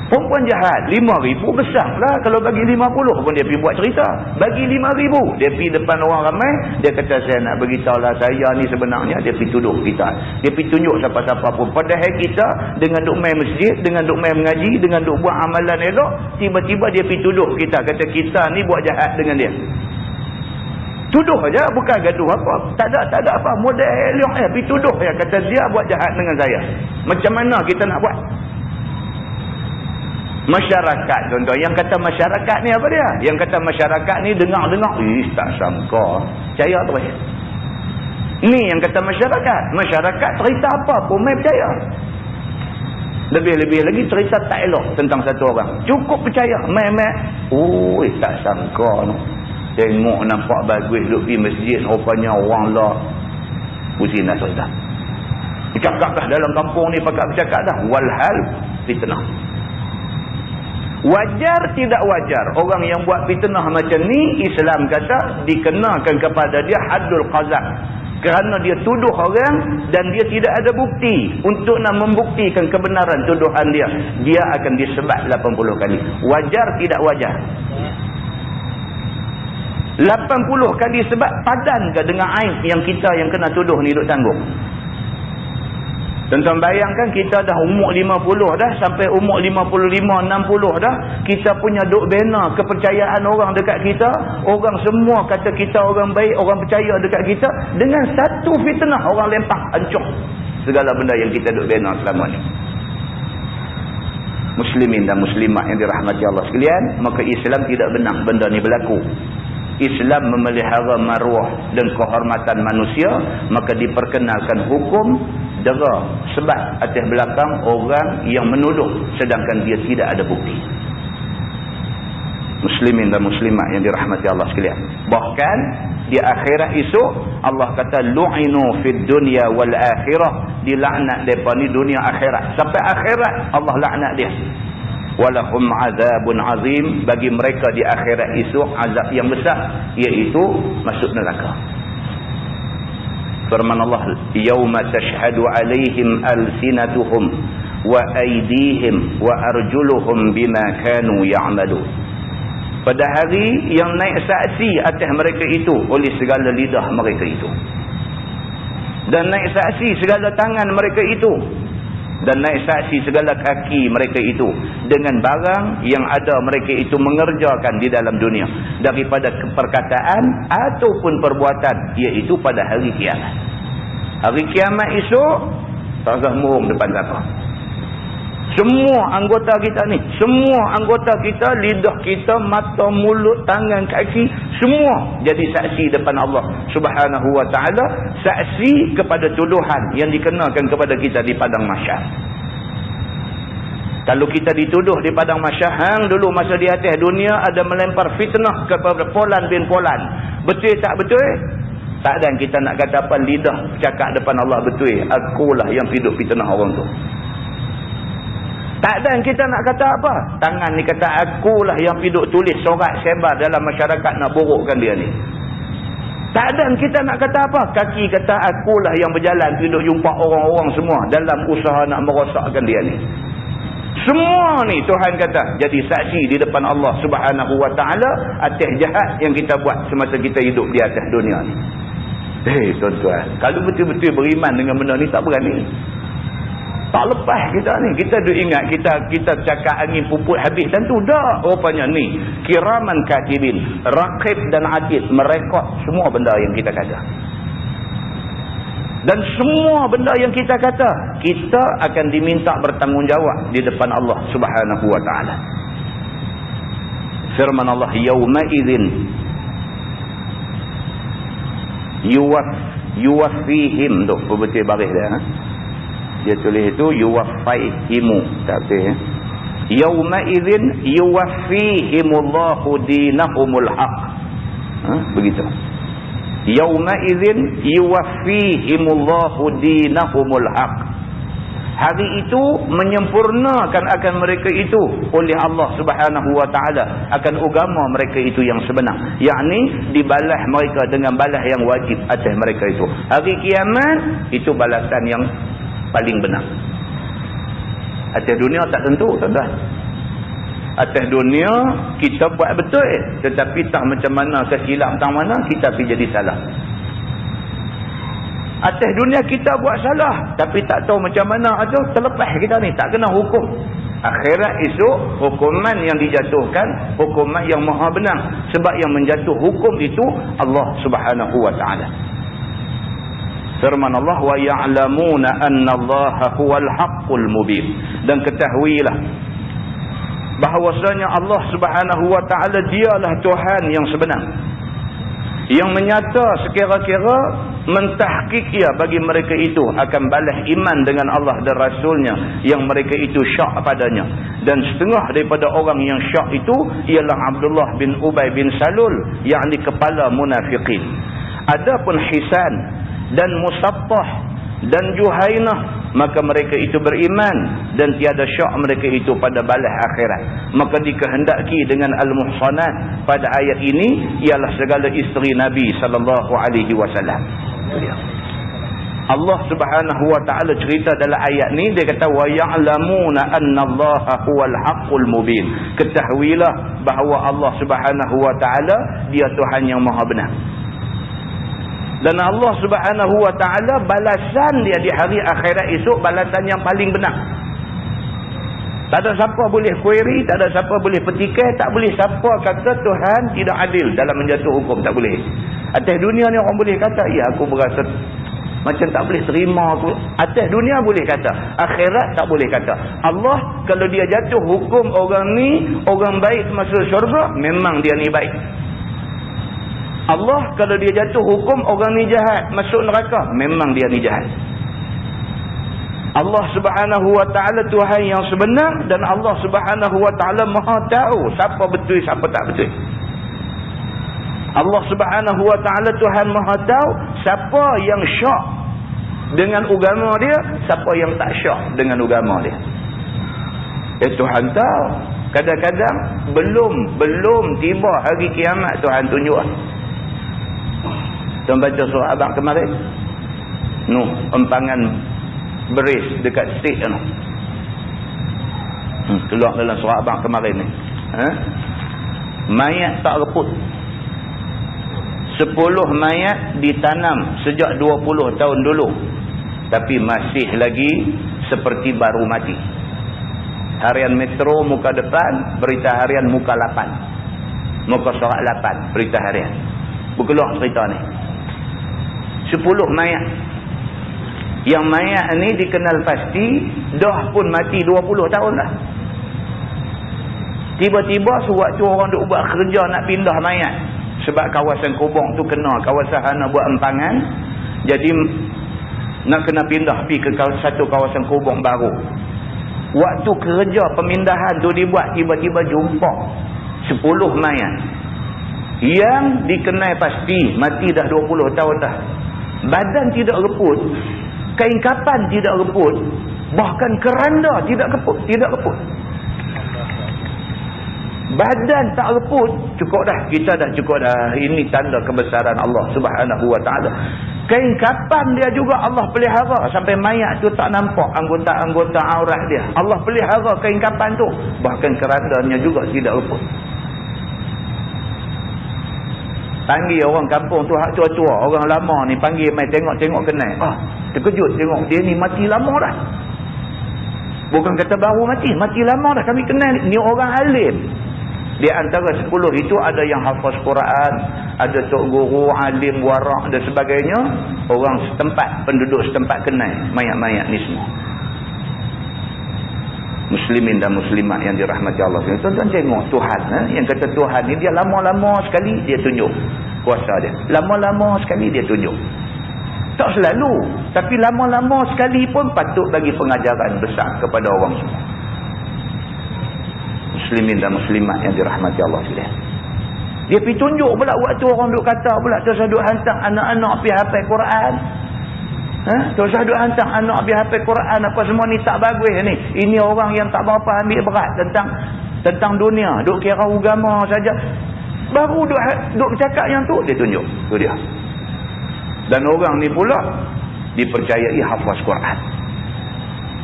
Perempuan jahat, 5,000 besar lah. Kalau bagi 50 pun dia pergi buat cerita. Bagi 5,000, dia pergi depan orang ramai, dia kata saya nak beritahu lah, saya ni sebenarnya, dia pergi tuduh kita. Dia pergi tunjuk siapa-siapa pun. Padahal kita dengan duk main masjid, dengan duk main mengaji, dengan duk buat amalan elok, tiba-tiba dia pergi tuduh kita. Kata kita ni buat jahat dengan dia. Tuduh aja, bukan gaduh apa. Tak ada apa. Model elok pergi tuduh ya. Kata dia buat jahat dengan saya. Macam mana kita nak buat? Masyarakat contoh, yang kata masyarakat ni apa dia? Yang kata masyarakat ni dengar-dengar, tak sangka, percaya terus. Ni yang kata masyarakat. Masyarakat cerita apa pun mai percaya. Lebih-lebih lagi cerita tak elok tentang satu orang, cukup percaya. Mai tak sangka no. Tengok nampak bagus duduk pergi masjid, rupanya orang lah pusing dah cerita. Bercakap dah dalam kampung ni, pakat bercakap dah. Walhal fitnah. Wajar tidak wajar orang yang buat fitnah macam ni, Islam kata dikenakan kepada dia haddul qazah. Kerana dia tuduh orang dan dia tidak ada bukti untuk nak membuktikan kebenaran tuduhan dia, dia akan disebat 80 kali. Wajar tidak wajar? 80 kali sebat padan ke dengan aib yang kita yang kena tuduh ni duk tanggung? Tuan-tuan bayangkan, kita dah umur 50 dah, sampai umur 55, 60 dah, kita punya duk bina kepercayaan orang dekat kita, orang semua kata kita orang baik, orang percaya dekat kita, dengan satu fitnah orang lempang, hancur segala benda yang kita duk bina selama ni. Muslimin dan muslimat yang dirahmati Allah sekalian, maka Islam tidak benar benda ni berlaku. Islam memelihara maruah dan kehormatan manusia, maka diperkenalkan hukum dera sebab atas belakang orang yang menuduh sedangkan dia tidak ada bukti. Muslimin dan muslimat yang dirahmati Allah sekalian, bahkan di akhirat esok Allah kata lu'inu fid dunya wal akhirah, dilaknat depa ni dunia akhirat, sampai akhirat Allah laknat dia. Walahum azabun azim, bagi mereka di akhirat esok azab yang besar, iaitu masuk neraka. Firman Allah, yauma tashhadu alaihim alsinatuhum wa aydihim wa arjuluhum bima kanu ya'malun. Pada hari yang naik saksi atas mereka itu oleh segala lidah mereka itu, dan naik saksi segala tangan mereka itu, dan naik saksi segala kaki mereka itu dengan barang yang ada mereka itu mengerjakan di dalam dunia daripada perkataan ataupun perbuatan, iaitu pada hari kiamat. Hari kiamat esok tak usah murung depan siapa. Semua anggota kita ni, semua anggota kita, lidah kita, mata, mulut, tangan, kaki, semua jadi saksi depan Allah Subhanahu wa ta'ala, saksi kepada tuduhan yang dikenakan kepada kita di padang mahsyar. Kalau kita dituduh di padang mahsyar, hang dulu masa di atas dunia ada melempar fitnah kepada Polan bin Polan, betul tak betul? Tak ada kita nak kata apa, lidah cakap depan Allah betul, akulah yang hidup fitnah orang tu. Tak ada kita nak kata apa, tangan ni kata akulah yang hidup tulis sorat sebar dalam masyarakat nak burukkan dia ni. Tak ada kita nak kata apa, kaki kata akulah yang berjalan hidup jumpa orang-orang semua dalam usaha nak merosakkan dia ni. Semua ni Tuhan kata jadi saksi di depan Allah Subhanahu wa ta'ala atas jahat yang kita buat semasa kita hidup di atas dunia ni. Tuan-tuan, kalau betul-betul beriman dengan benda ni tak berani. Tak lepas kita ni. Kita duk ingat kita cakap angin puput habis. Tentu dah. Rupanya ni kiraman katibin, raqib dan atid merekod semua benda yang kita kata. Dan semua benda yang kita kata, kita akan diminta bertanggungjawab di depan Allah Subhanahu wa ta'ala. Firman Allah, yauma idzin yuwaffihim tu betul baris dia. Dia tulis itu yuwaffihimu, tak betul ya. Yauma idzin yuwaffihimullahu dinahumul haq. Begitu. Yauma idzin yuwaffihimullahu dinahumul haq. Hari itu menyempurnakan akan mereka itu oleh Allah Subhanahu wa ta'ala akan agama mereka itu yang sebenar, yakni dibalas mereka dengan balas yang wajib atas mereka itu. Hari kiamat itu balasan yang paling benar. Atas dunia tak tentu, tuan-tuan. Atas dunia kita buat betul, tetapi tak macam mana kesilap tang mana kita pergi jadi salah. Atas dunia kita buat salah, tapi tak tahu macam mana tu terlepas kita ni, tak kena hukum. Akhirat esok hukuman yang dijatuhkan, hukuman yang maha benar, sebab yang menjatuh hukum itu Allah Subhanahu wa ta'ala. Firman Allah, wa ya'lamuna anna Allaha huwal haqqul mubin. Dan ketahuilah bahawasanya Allah Subhanahu wa ta'ala dialah Tuhan yang sebenar, yang menyata sekira-kira mentahqiq ia bagi mereka itu akan balas iman dengan Allah dan Rasulnya yang mereka itu syak padanya. Dan setengah daripada orang yang syak itu ialah Abdullah bin Ubay bin Salul, yakni kepala munafiqin. Adapun Hisan dan Musaffah dan Juhainah, maka mereka itu beriman dan tiada syak mereka itu pada balas akhirat. Maka dikehendaki dengan al-muhsanat pada ayat ini ialah segala isteri Nabi sallallahu alaihi wasallam. Allah Subhanahu wa ta'ala cerita dalam ayat ni, dia kata wa ya'lamuna anna Allaha huwal haqqul mubin. Ketahuilah bahawa Allah Subhanahu wa ta'ala dia Tuhan yang maha benar. Dan Allah Subhanahu wa ta'ala balasan dia di hari akhirat esok balasan yang paling benar. Tak ada siapa boleh query, tak ada siapa boleh petikai, tak boleh siapa kata Tuhan tidak adil dalam menjatuh hukum, tak boleh. Atas dunia ni orang boleh kata, ya aku berasa macam tak boleh terima aku. Atas dunia boleh kata, akhirat tak boleh kata. Allah kalau dia jatuh hukum orang ni orang baik masuk syurga, memang dia ni baik. Allah kalau dia jatuh hukum orang ni jahat masuk neraka, memang dia ni jahat. Allah Subhanahu wa ta'ala Tuhan yang sebenar, dan Allah Subhanahu wa ta'ala maha tahu siapa betul siapa tak betul. Allah Subhanahu wa ta'ala Tuhan maha tahu siapa yang syak dengan agama dia, siapa yang tak syak dengan agama dia. Tuhan tahu. Kadang-kadang belum tiba hari kiamat Tuhan tunjuk. Tuan baca surah Abang kemarin, empangan beris dekat state tu. Keluar dalam surah abang kemarin ni. Mayat tak reput. 10 mayat ditanam sejak 20 tahun dulu. Tapi masih lagi seperti baru mati. Harian Metro muka depan, berita harian muka 8. Muka surat 8, berita harian. Berkeluar cerita ni. 10 mayat. Yang mayat ni dikenal pasti dah pun mati 20 tahun dah. Tiba-tiba sewaktu orang duk buat kerja nak pindah mayat. Sebab kawasan kubur tu kena kawasan nak buat empangan. Jadi nak kena pindah pergi ke satu kawasan kubur baru. Waktu kerja pemindahan tu dibuat, tiba-tiba jumpa 10 mayat. Yang dikenal pasti mati dah 20 tahun dah. Badan tidak reput, kain kapan tidak reput, bahkan keranda tidak reput. Badan tak reput, cukup dah. Kita dah cukup dah. Ini tanda kebesaran Allah Subhanahu wa taala. Kain kapan dia juga Allah pelihara sampai mayat tu tak nampak anggota-anggota aurat dia. Allah pelihara kain kapan tu, bahkan kerandanya juga tidak reput. Panggil orang kampung tu hak tua-tua, orang lama ni panggil mai tengok-tengok kenal. Terkejut tengok dia ni mati lama dah. Bukan kata baru mati lama dah, kami kenal ni orang alim. Di antara 10 itu ada yang hafaz Quran, ada tok guru, alim, warak dan sebagainya. Orang setempat, penduduk setempat kenal mayat-mayat ni semua. Muslimin dan muslimat yang dirahmati Allah. Tuan-tuan tengok Tuhan, yang kata Tuhan ni dia lama-lama sekali dia tunjuk kuasa dia. Lama-lama sekali dia tunjuk. Tak selalu, tapi lama-lama sekali pun patut bagi pengajaran besar kepada orang semua. Muslimin dan muslimat yang dirahmati Allah sekalian. Dia pergi tunjuk pula waktu orang duk kata pula tu duk hantar anak-anak pergi hafal Quran. Tu duk hantar anak pergi hafal Quran apa semua ni tak bagus ni. Ini orang yang tak berapa ambil berat tentang dunia, duk kira agama saja. Baru duk cakap yang tu dia tunjuk. Tu dia. Dan orang ni pula dipercayai hafaz Quran.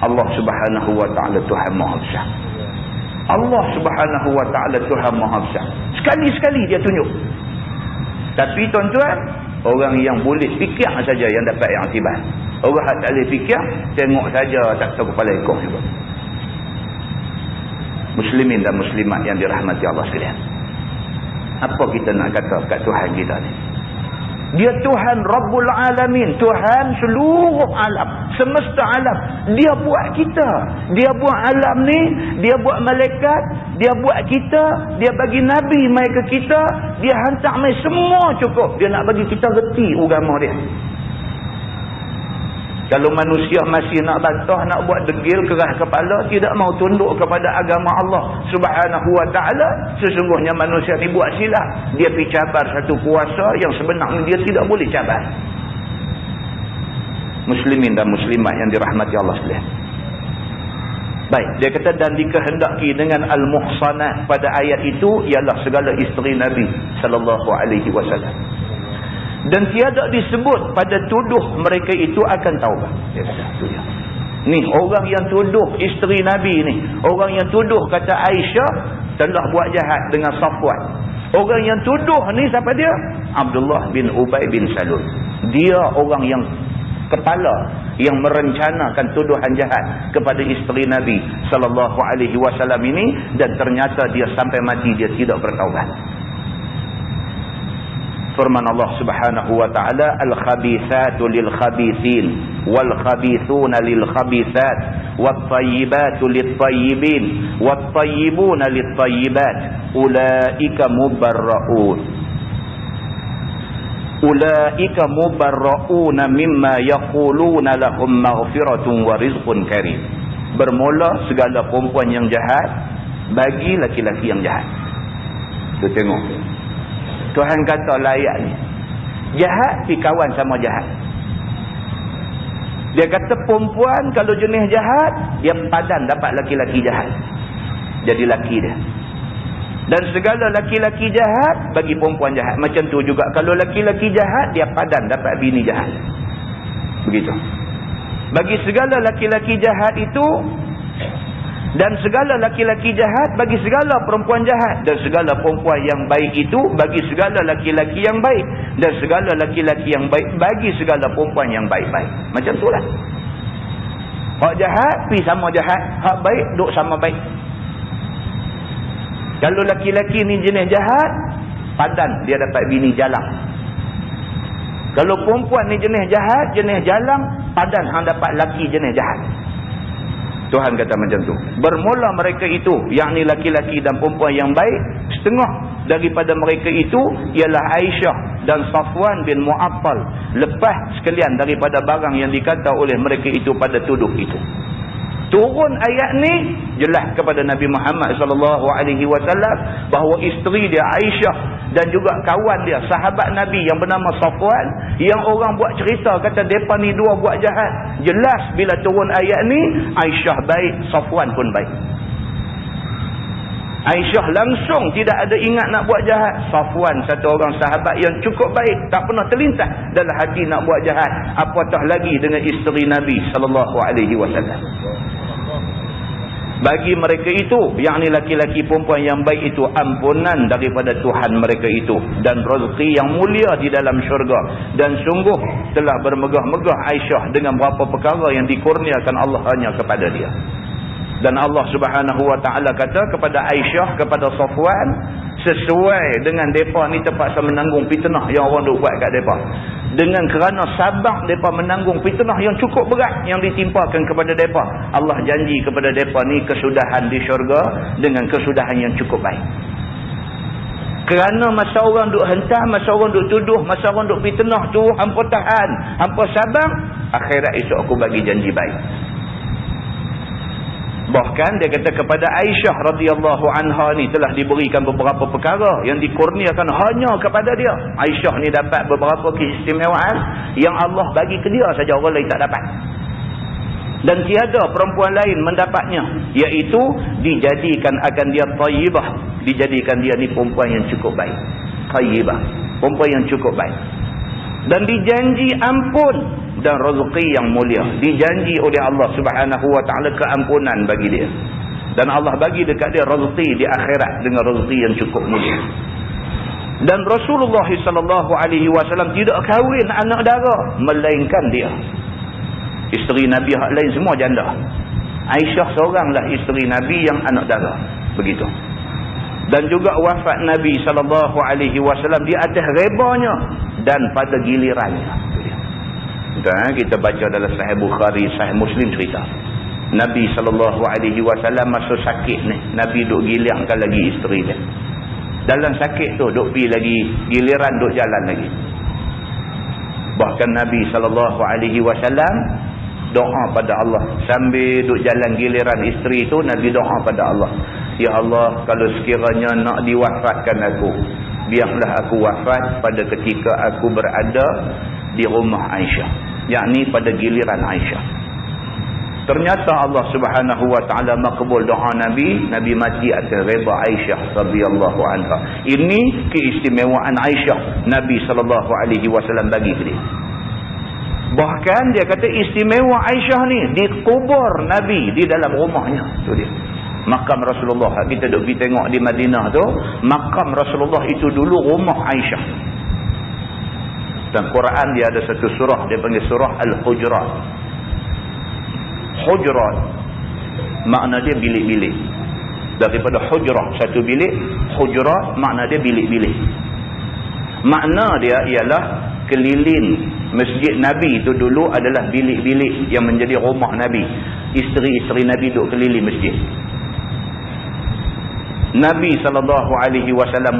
Allah Subhanahu wa taala Tuhan Maha Besar. Allah Subhanahu wa taala Tuhan Maha Besar. Sekali-sekali dia tunjuk. Tapi tuan-tuan, orang yang boleh fikir saja yang dapat yang akibat. Orang yang tak boleh fikir, tengok saja tak tahu kepala ekor juga. Muslimin dan muslimat yang dirahmati Allah sekalian. Apa kita nak kata kat Tuhan kita ni? Dia Tuhan Rabbul Alamin, Tuhan seluruh alam, semesta alam. Dia buat kita, dia buat alam ni, dia buat malaikat, dia buat kita, dia bagi Nabi mai ke kita, dia hantar mai semua cukup. Dia nak bagi kita reti agama dia. Kalau manusia masih nak bantah, nak buat degil, keras kepala, tidak mau tunduk kepada agama Allah Subhanahu wa ta'ala, sesungguhnya manusia ni buat silap. Dia pergi cabar satu kuasa yang sebenarnya dia tidak boleh cabar. Muslimin dan muslimat yang dirahmati Allah sekalian. Baik, dia kata dan dikehendaki dengan al-muhsanat pada ayat itu ialah segala isteri Nabi sallallahu alaihi wasallam. Dan tiada disebut pada tuduh mereka itu akan taubat. Ni orang yang tuduh isteri Nabi ni, orang yang tuduh kata Aisyah telah buat jahat dengan Safwan. Orang yang tuduh ni siapa dia? Abdullah bin Ubay bin Salul. Dia orang yang kepala yang merencanakan tuduhan jahat kepada isteri Nabi sallallahu alaihi wasallam ini, dan ternyata dia sampai mati dia tidak bertaubat. Firman Allah Subhanahu wa taala, al-khabithatu lil-khabithin wal-khabithuna lil-khabithat wat-tayyibatu lit-tayyibin wat-tayyibuna lit-tayyibat ulaika mubarra'una mimma yaquluna lahum maghfiratun wa rizqun karim. Bermula segala perempuan yang jahat bagi laki-laki yang jahat. Tu tengok, Tuhan kata layak ni. Jahat pi kawan sama jahat. Dia kata perempuan kalau jenis jahat, dia padan dapat laki-laki jahat. Jadi laki dia. Dan segala laki-laki jahat bagi perempuan jahat. Macam tu juga kalau laki-laki jahat, dia padan dapat bini jahat. Begitu. Bagi segala laki-laki jahat itu, Dan segala laki-laki jahat bagi segala perempuan jahat. Dan segala perempuan yang baik itu bagi segala laki-laki yang baik. Dan segala laki-laki yang baik bagi segala perempuan yang baik-baik. Macam itulah. Hak jahat, pergi sama jahat. Hak baik, duk sama baik. Kalau laki-laki ni jenis jahat, padan dia dapat bini jalang. Kalau perempuan ni jenis jahat, jenis jalang, padan hang dapat laki jenis jahat. Tuhan kata macam tu. Bermula mereka itu, yakni laki-laki dan perempuan yang baik, setengah daripada mereka itu ialah Aisyah dan Safwan bin Mu'attal, lepas sekalian daripada barang yang dikata oleh mereka itu pada tuduh itu. Turun ayat ni jelas kepada Nabi Muhammad SAW bahawa isteri dia Aisyah dan juga kawan dia, sahabat Nabi yang bernama Safwan, yang orang buat cerita kata mereka ni dua buat jahat. Jelas bila turun ayat ni, Aisyah baik, Safwan pun baik. Aisyah langsung tidak ada ingat nak buat jahat. Safwan satu orang sahabat yang cukup baik, tak pernah terlintas dalam hati nak buat jahat, apatah lagi dengan isteri Nabi SAW. Bagi mereka itu, yakni laki-laki perempuan yang baik itu, ampunan daripada Tuhan mereka itu dan rezeki yang mulia di dalam syurga. Dan sungguh telah bermegah-megah Aisyah dengan berapa perkara yang dikurniakan Allah hanya kepada dia. Dan Allah Subhanahu Wa Taala kata kepada Aisyah, kepada Safwan, sesuai dengan mereka ni terpaksa menanggung fitnah yang orang duk buat kat mereka. Dengan kerana sabar mereka menanggung fitnah yang cukup berat yang ditimpakan kepada mereka, Allah janji kepada mereka ni kesudahan di syurga dengan kesudahan yang cukup baik. Kerana masa orang duk hentam, masa orang duk tuduh, masa orang duk fitnah tu, hampa tahan, hampa sabar, akhirat esok aku bagi janji baik. Bahkan dia kata kepada Aisyah radhiyallahu anha ni telah diberikan beberapa perkara yang dikurniakan hanya kepada dia. Aisyah ni dapat beberapa keistimewaan yang Allah bagi ke dia saja, orang lain tak dapat. Dan tiada perempuan lain mendapatnya, iaitu dijadikan akan dia thayyibah, dijadikan dia ni perempuan yang cukup baik. Thayyibah, perempuan yang cukup baik. Dan dijanji ampun dan rezeki yang mulia. Dijanji oleh Allah Subhanahu Wa Taala keampunan bagi dia. Dan Allah bagi dekat dia rezeki di akhirat dengan rezeki yang cukup mulia. Dan Rasulullah SAW tidak kahwin anak dara, melainkan dia. Isteri Nabi hak lain semua janda. Aisyah seoranglah isteri Nabi yang anak dara. Begitu. Dan juga wafat Nabi SAW di atas rebanya dan pada gilirannya. Kita baca dalam Sahih Bukhari, Sahih Muslim cerita. Nabi SAW masa sakit ni, Nabi duk giliangkan lagi isteri dia. Dalam sakit tu duk pergi lagi, giliran duk jalan lagi. Bahkan Nabi SAW doa pada Allah. Sambil duk jalan giliran isteri tu, Nabi doa pada Allah. Ya Allah, kalau sekiranya nak diwafatkan aku, biarlah aku wafat pada ketika aku berada di rumah Aisyah, yakni pada giliran Aisyah. Ternyata Allah Subhanahu Wa Taala makbul doa Nabi. Nabi mati atas redha Aisyah radhiyallahu anha. Ini keistimewaan Aisyah Nabi SAW bagi dia. Bahkan dia kata istimewa Aisyah ni dikubur Nabi di dalam rumahnya. Tu dia. Makam Rasulullah. Kita duk pergi tengok di Madinah tu, makam Rasulullah itu dulu rumah Aisyah. Dan Quran dia ada satu surah, dia panggil surah Al-Hujurat. Hujurat makna dia bilik-bilik. Daripada hujrah satu bilik, hujurat makna dia bilik-bilik. Makna dia ialah keliling masjid Nabi itu dulu adalah bilik-bilik yang menjadi rumah Nabi. Isteri-isteri Nabi duduk keliling masjid. Nabi SAW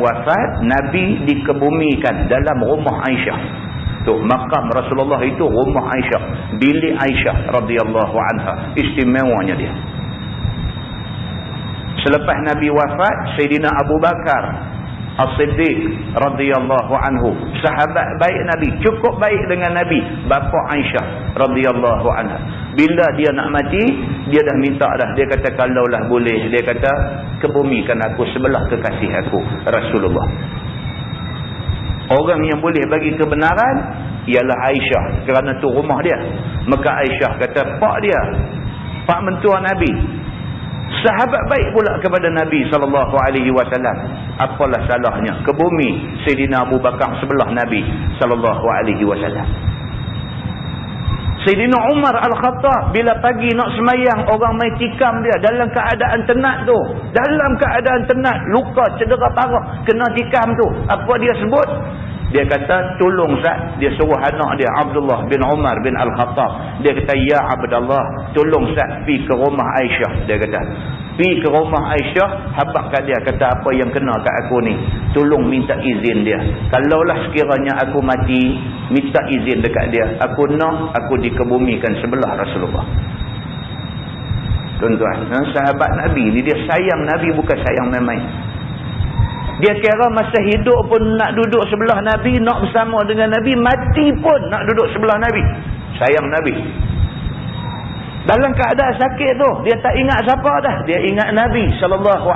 wafat, Nabi dikebumikan dalam rumah Aisyah. Tu makam Rasulullah itu rumah Aisyah, bilik Aisyah radhiyallahu anha. Istimewanya dia. Selepas Nabi wafat, Sayyidina Abu Bakar As-Siddiq radhiyallahu anhu, sahabat baik Nabi, cukup baik dengan Nabi, bapa Aisyah radhiyallahu anha. Bila dia nak mati, dia dah minta dah. Dia kata kalaulah boleh, dia kata kebumikan aku sebelah kekasih aku Rasulullah. Orang yang boleh bagi kebenaran ialah Aisyah, kerana tu rumah dia. Maka Aisyah kata pak dia, pak mentua Nabi, Sahabat baik pula kepada Nabi SAW. Apalah salahnya ke bumi Sayyidina Abu Bakar sebelah Nabi SAW. Sayyidina Umar Al-Khattab bila pagi nak semayang, orang main tikam dia dalam keadaan tenat tu. Dalam keadaan tenat, luka, cedera parah, kena tikam tu. Apa dia sebut? Dia kata, tolong Zat. Dia suruh anak dia, Abdullah bin Umar bin Al-Khattab. Dia kata, ya Abdullah, tolong Zat pergi ke rumah Aisyah. Dia kata, pergi ke rumah Aisyah, habaq kat dia, kata apa yang kena kat aku ni. Tolong minta izin dia. Kalaulah sekiranya aku mati, minta izin dekat dia. Aku nak aku dikebumikan sebelah Rasulullah. Tuan-tuan, sahabat Nabi ni dia sayang Nabi, bukan sayang main-main. Dia kira masa hidup pun nak duduk sebelah Nabi, nak bersama dengan Nabi, mati pun nak duduk sebelah Nabi. Sayang Nabi. Dalam keadaan sakit tu, dia tak ingat siapa dah. Dia ingat Nabi SAW.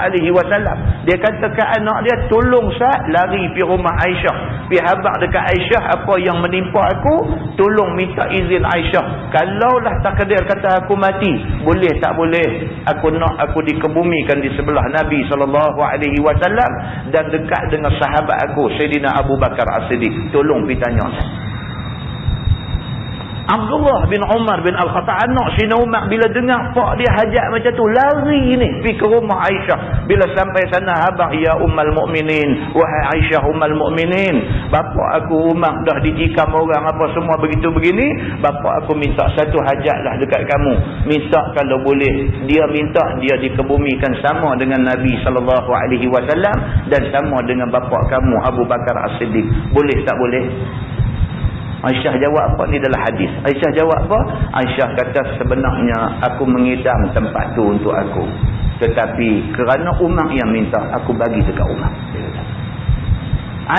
Dia kata ke anak dia, tolong Sa'ad lari pergi rumah Aisyah. Pergi habaq dekat Aisyah apa yang menimpa aku. Tolong minta izin Aisyah. Kalaulah takdir kata aku mati, boleh tak boleh, aku nak aku dikebumikan di sebelah Nabi SAW dan dekat dengan sahabat aku Sayyidina Abu Bakar As-Siddiq. Tolong pergi tanya saya. Abdullah bin Umar bin Al-Khattab, anak Sayyidina Umar, bila dengar pak dia hajat macam tu, lari ni pergi ke rumah Aisyah. Bila sampai sana, habaq ya Ummul Mukminin, wahai Aisyah Ummul Mukminin, bapa aku Umar dah ditikam orang apa semua begitu begini. Bapa aku minta satu hajatlah dekat kamu. Minta kalau boleh, dia minta dia dikebumikan sama dengan Nabi SAW dan sama dengan bapa kamu Abu Bakar As-Siddiq. Boleh tak boleh? Aisyah jawab apa? Ni adalah hadis. Aisyah jawab apa? Aisyah kata, sebenarnya aku mengidam tempat tu untuk aku, tetapi kerana Umar yang minta, aku bagi dekat Umar.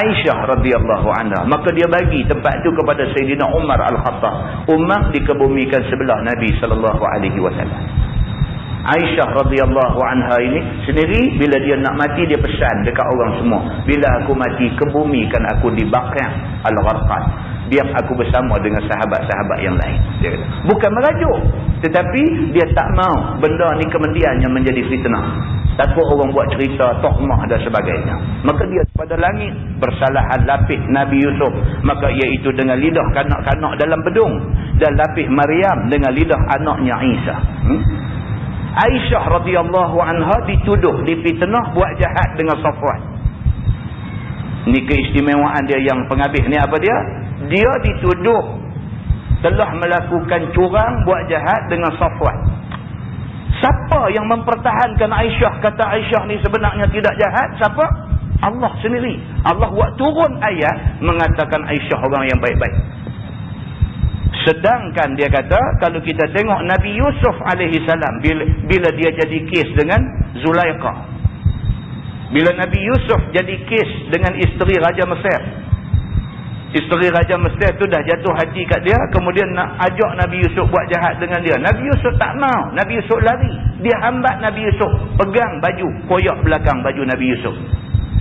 Aisyah radhiyallahu anha, maka dia bagi tempat tu kepada Sayyidina Umar Al-Khattab. Umar dikebumikan sebelah Nabi SAW. Aisyah radhiyallahu anha ini sendiri, bila dia nak mati, dia pesan dekat orang semua, bila aku mati, kebumikan aku di Baqi' Al-Gharqad, biar aku bersama dengan sahabat-sahabat yang lain. Dia kata, bukan merajuk, tetapi dia tak mau benda ni kemudiannya menjadi fitnah. Takut orang buat cerita tohmah dan sebagainya. Maka dia pada langit bersalahan lapis Nabi Yusuf, maka iaitu dengan lidah kanak-kanak dalam bedung, dan lapis Maryam dengan lidah anaknya Isa. Aisyah radhiyallahu anha dituduh, difitnah buat jahat dengan Safwan. Ni keistimewaan dia yang penghabis ni apa dia? Dia dituduh telah melakukan curang, buat jahat dengan Safwan. Siapa yang mempertahankan Aisyah, kata Aisyah ni sebenarnya tidak jahat? Siapa? Allah sendiri. Allah buat turun ayat mengatakan Aisyah orang yang baik-baik. Sedangkan dia kata, kalau kita tengok Nabi Yusuf alaihissalam, bila dia jadi kes dengan Zulaikha, bila Nabi Yusuf jadi kes dengan isteri Raja Mesir, isteri Raja Mesir tu dah jatuh hati kat dia, kemudian nak ajak Nabi Yusuf buat jahat dengan dia. Nabi Yusuf tak mau. Nabi Yusuf lari. Dia hambat Nabi Yusuf, pegang baju, koyak belakang baju Nabi Yusuf.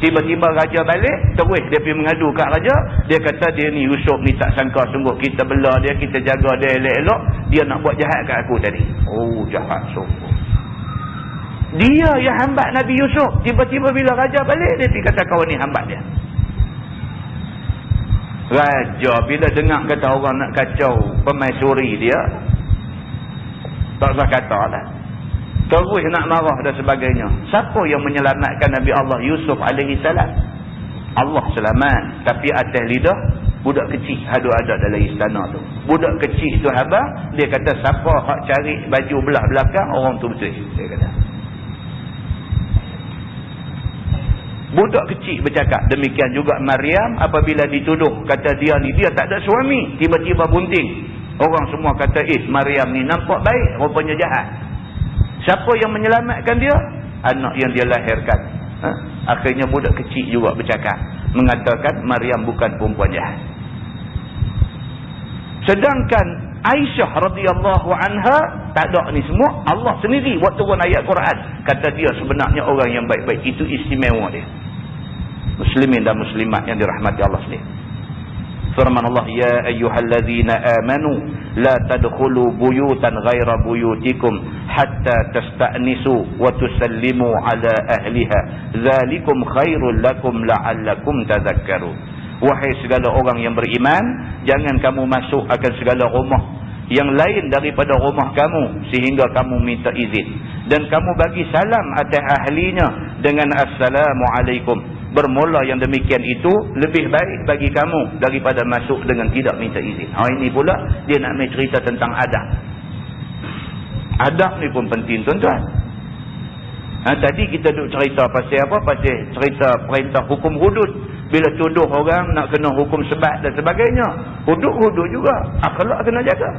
Tiba-tiba raja balik, terus dia pergi mengadu kat raja. Dia kata, dia ni Yusuf ni tak sangka sungguh kita bela dia, kita jaga dia elok-elok, dia nak buat jahat kat aku tadi. Oh, jahat sungguh. Dia yang hambat Nabi Yusuf. Tiba-tiba bila raja balik, dia pergi kata kawan ni hambat dia. Raja bila dengar kata orang nak kacau permaisuri dia, tak usah kata lah, terus nak marah dan sebagainya. Siapa yang menyelamatkan Nabi Allah Yusuf alaihissalam? Allah selamat. Tapi atas lidah budak kecil ada dalam istana tu. Budak kecil tu habang, dia kata siapa hak cari baju belah belakang, orang tu betul. Dia kata. Budak kecil bercakap. Demikian juga Maryam apabila dituduh, kata dia ni, dia tak ada suami, tiba-tiba bunting. Orang semua kata, Maryam ni nampak baik, rupanya jahat. Siapa yang menyelamatkan dia? Anak yang dia lahirkan. Akhirnya budak kecil juga bercakap, mengatakan Maryam bukan perempuan jahat. Sedangkan Aisyah radhiyallahu anha tak ada ni semua. Allah sendiri buat turun ayat Quran, kata dia sebenarnya orang yang baik-baik. Itu istimewa dia. Muslimin dan muslimat yang dirahmati Allah sendiri. Firman Allah, ya ayyuhallazina amanu la tadkhulu buyutan ghaira buyutikum hatta tasta'nisu wa tusallimu ala ahliha dzalikum khairul lakum la'allakum tadhakkarun. Wahai segala orang yang beriman, jangan kamu masuk akan segala rumah yang lain daripada rumah kamu sehingga kamu minta izin, dan kamu bagi salam atas ahlinya dengan assalamu alaikum. Bermula yang demikian itu lebih baik bagi kamu daripada masuk dengan tidak minta izin. Ini pula dia nak main cerita tentang adab. Adab ni pun penting, tuan-tuan. Tadi kita duk cerita pasal apa? Pasal cerita perintah hukum hudud. Bila tuduh orang nak kena hukum sebat dan sebagainya, hudud juga, akhlak kena jaga.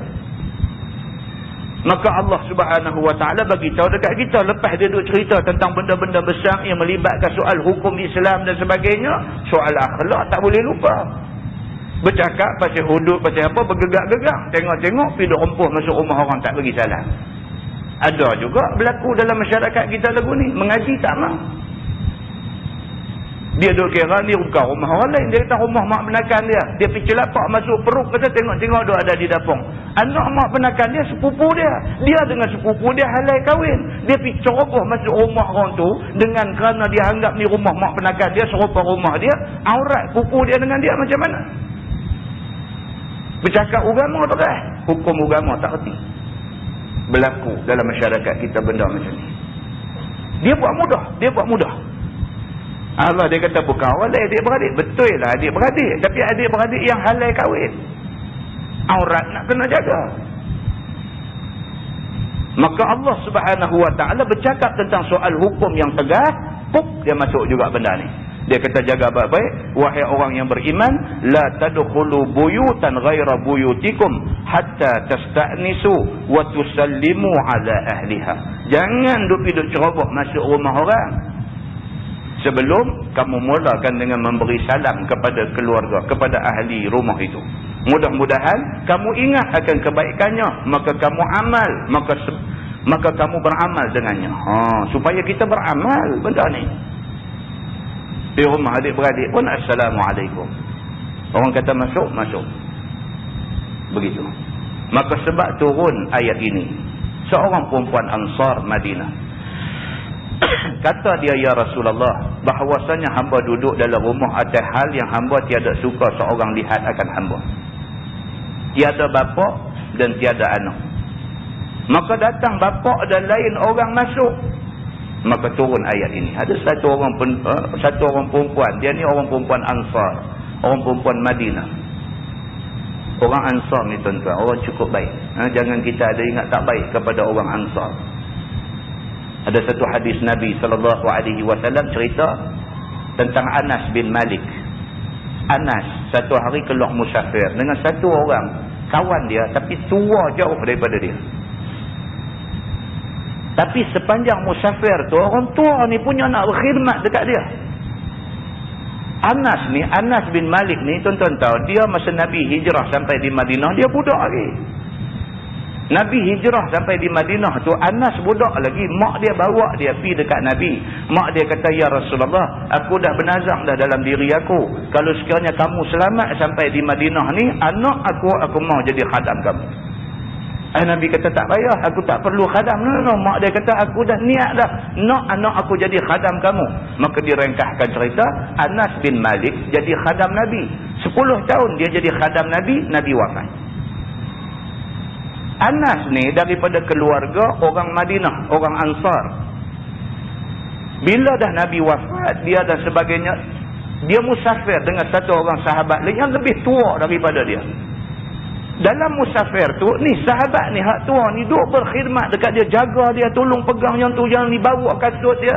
Maka Allah Subhanahu Wa Taala bagi tahu dekat kita, lepas dia duk cerita tentang benda-benda besar yang melibatkan soal hukum Islam dan sebagainya, soal akhlak tak boleh lupa. Bercakap pasal hudud, pasal apa, bergegak-gegak, tengok-tengok pergi duk rempuh masuk rumah orang tak bagi salam. Ada juga berlaku dalam masyarakat kita lagu ni, mengaji tak mau. Dia duk kira ni bukan rumah orang lain, dia kata rumah mak penakan dia. Dia pergi celapak masuk perut, kata tengok-tengok dia ada di dapur. Anak mak penakan dia sepupu dia. Dia dengan sepupu dia halai kahwin. Dia pergi ceroboh masuk rumah orang tu dengan kerana dia anggap ni rumah mak penakan dia, serupa rumah dia. Aurat pupu dia dengan dia macam mana? Bercakap agama tak kan? Hukum agama tak erti. Berlaku dalam masyarakat kita benda macam ni. Dia buat mudah. Allah dia kata bukan awal adik-beradik. Betul lah adik-beradik. Tapi adik-beradik yang halal kahwin. Aurat nak kena jaga. Maka Allah Subhanahu Wa Taala bercakap tentang soal hukum yang tegas. Dia masuk juga benda ni. Dia kata jaga baik-baik. Wahai orang yang beriman. La tadkhulu buyutan ghaira buyutikum. Hatta tasta'nisu. Wa tusallimu ala ahliha. Jangan duduk ceroboh masuk rumah orang sebelum kamu mulakan dengan memberi salam kepada keluarga, kepada ahli rumah itu. Mudah-mudahan kamu ingat akan kebaikannya, maka kamu amal, maka kamu beramal dengannya. Supaya kita beramal benda ni. Di rumah adik-beradik pun assalamualaikum. Orang kata masuk. Begitu. Maka sebab turun ayat ini, seorang perempuan Ansar Madinah kata dia, ya Rasulullah, bahawasanya hamba duduk dalam rumah atas hal yang hamba tiada suka seorang lihat akan hamba. Tiada bapa dan tiada anak. Maka datang bapa dan lain orang masuk. Maka turun ayat ini. Ada satu orang perempuan, dia ni orang perempuan Ansar, orang perempuan Madinah. Orang Ansar ni tuan-tuan, orang cukup baik. Jangan kita ada ingat tak baik kepada orang Ansar. Ada satu hadis Nabi SAW cerita tentang Anas bin Malik. Anas satu hari keluar musafir dengan satu orang kawan dia, tapi tua jauh daripada dia. Tapi sepanjang musafir tu, orang tua ni punya nak berkhidmat dekat dia. Anas bin Malik ni, tuan-tuan tahu, dia masa Nabi hijrah sampai di Madinah, dia budak lagi. Nabi hijrah sampai di Madinah tu, Anas budak lagi. Mak dia bawa dia pergi dekat Nabi. Mak dia kata, ya Rasulullah, aku dah bernazam dah dalam diri aku. Kalau sekiranya kamu selamat sampai di Madinah ni, anak aku mau jadi khadam kamu. Nabi kata, tak payah, aku tak perlu khadam. No. Mak dia kata, aku dah niat dah nak anak aku jadi khadam kamu. Maka direngkahkan cerita, Anas bin Malik jadi khadam Nabi. 10 tahun dia jadi khadam Nabi, Nabi wafat. Anas ni daripada keluarga orang Madinah, orang Ansar. Bila dah Nabi wafat, dia dan sebagainya, dia musafir dengan satu orang sahabat yang lebih tua daripada dia. Dalam musafir tu, ni sahabat ni, hak tua ni, duk berkhidmat dekat dia, jaga dia, tolong pegang yang tu, jangan dibawa kasut dia.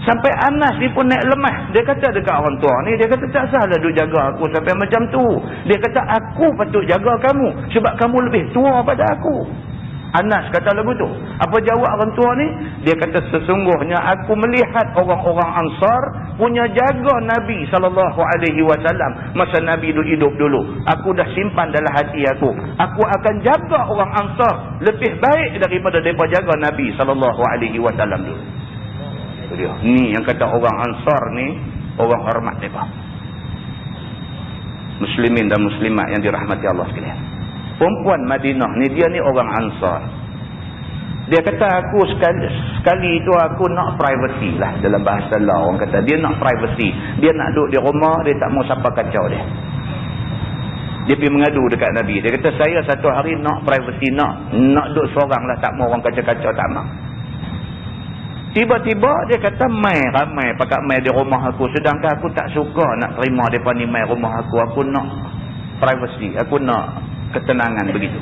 Sampai Anas ni pun naik lemah. Dia kata dekat orang tua ni, dia kata tak salah duk jaga aku sampai macam tu. Dia kata aku patut jaga kamu sebab kamu lebih tua pada aku. Anas kata lagu tu. Apa jawab orang tua ni? Dia kata sesungguhnya aku melihat orang-orang Ansar punya jaga Nabi SAW masa Nabi hidup dulu. Aku dah simpan dalam hati aku. Aku akan jaga orang Ansar lebih baik daripada mereka jaga Nabi SAW dulu. Dia. Ni yang kata orang Ansar ni orang hormat mereka. Muslimin dan muslimat yang dirahmati Allah sekalian. Perempuan Madinah ni, dia ni orang Ansar. Dia kata, aku sekali itu aku nak privacy lah. Dalam bahasa Allah orang kata, dia nak privacy. Dia nak duduk di rumah, dia tak mau siapa kacau dia. Dia pergi mengadu dekat Nabi. Dia kata, saya satu hari nak privacy, nak duduk seorang lah, tak mau orang kacau-kacau, tak mau. Tiba-tiba dia kata, ramai pakat mai di rumah aku. Sedangkan aku tak suka nak terima mereka ni mai rumah aku. Aku nak privacy, aku nak ketenangan begitu.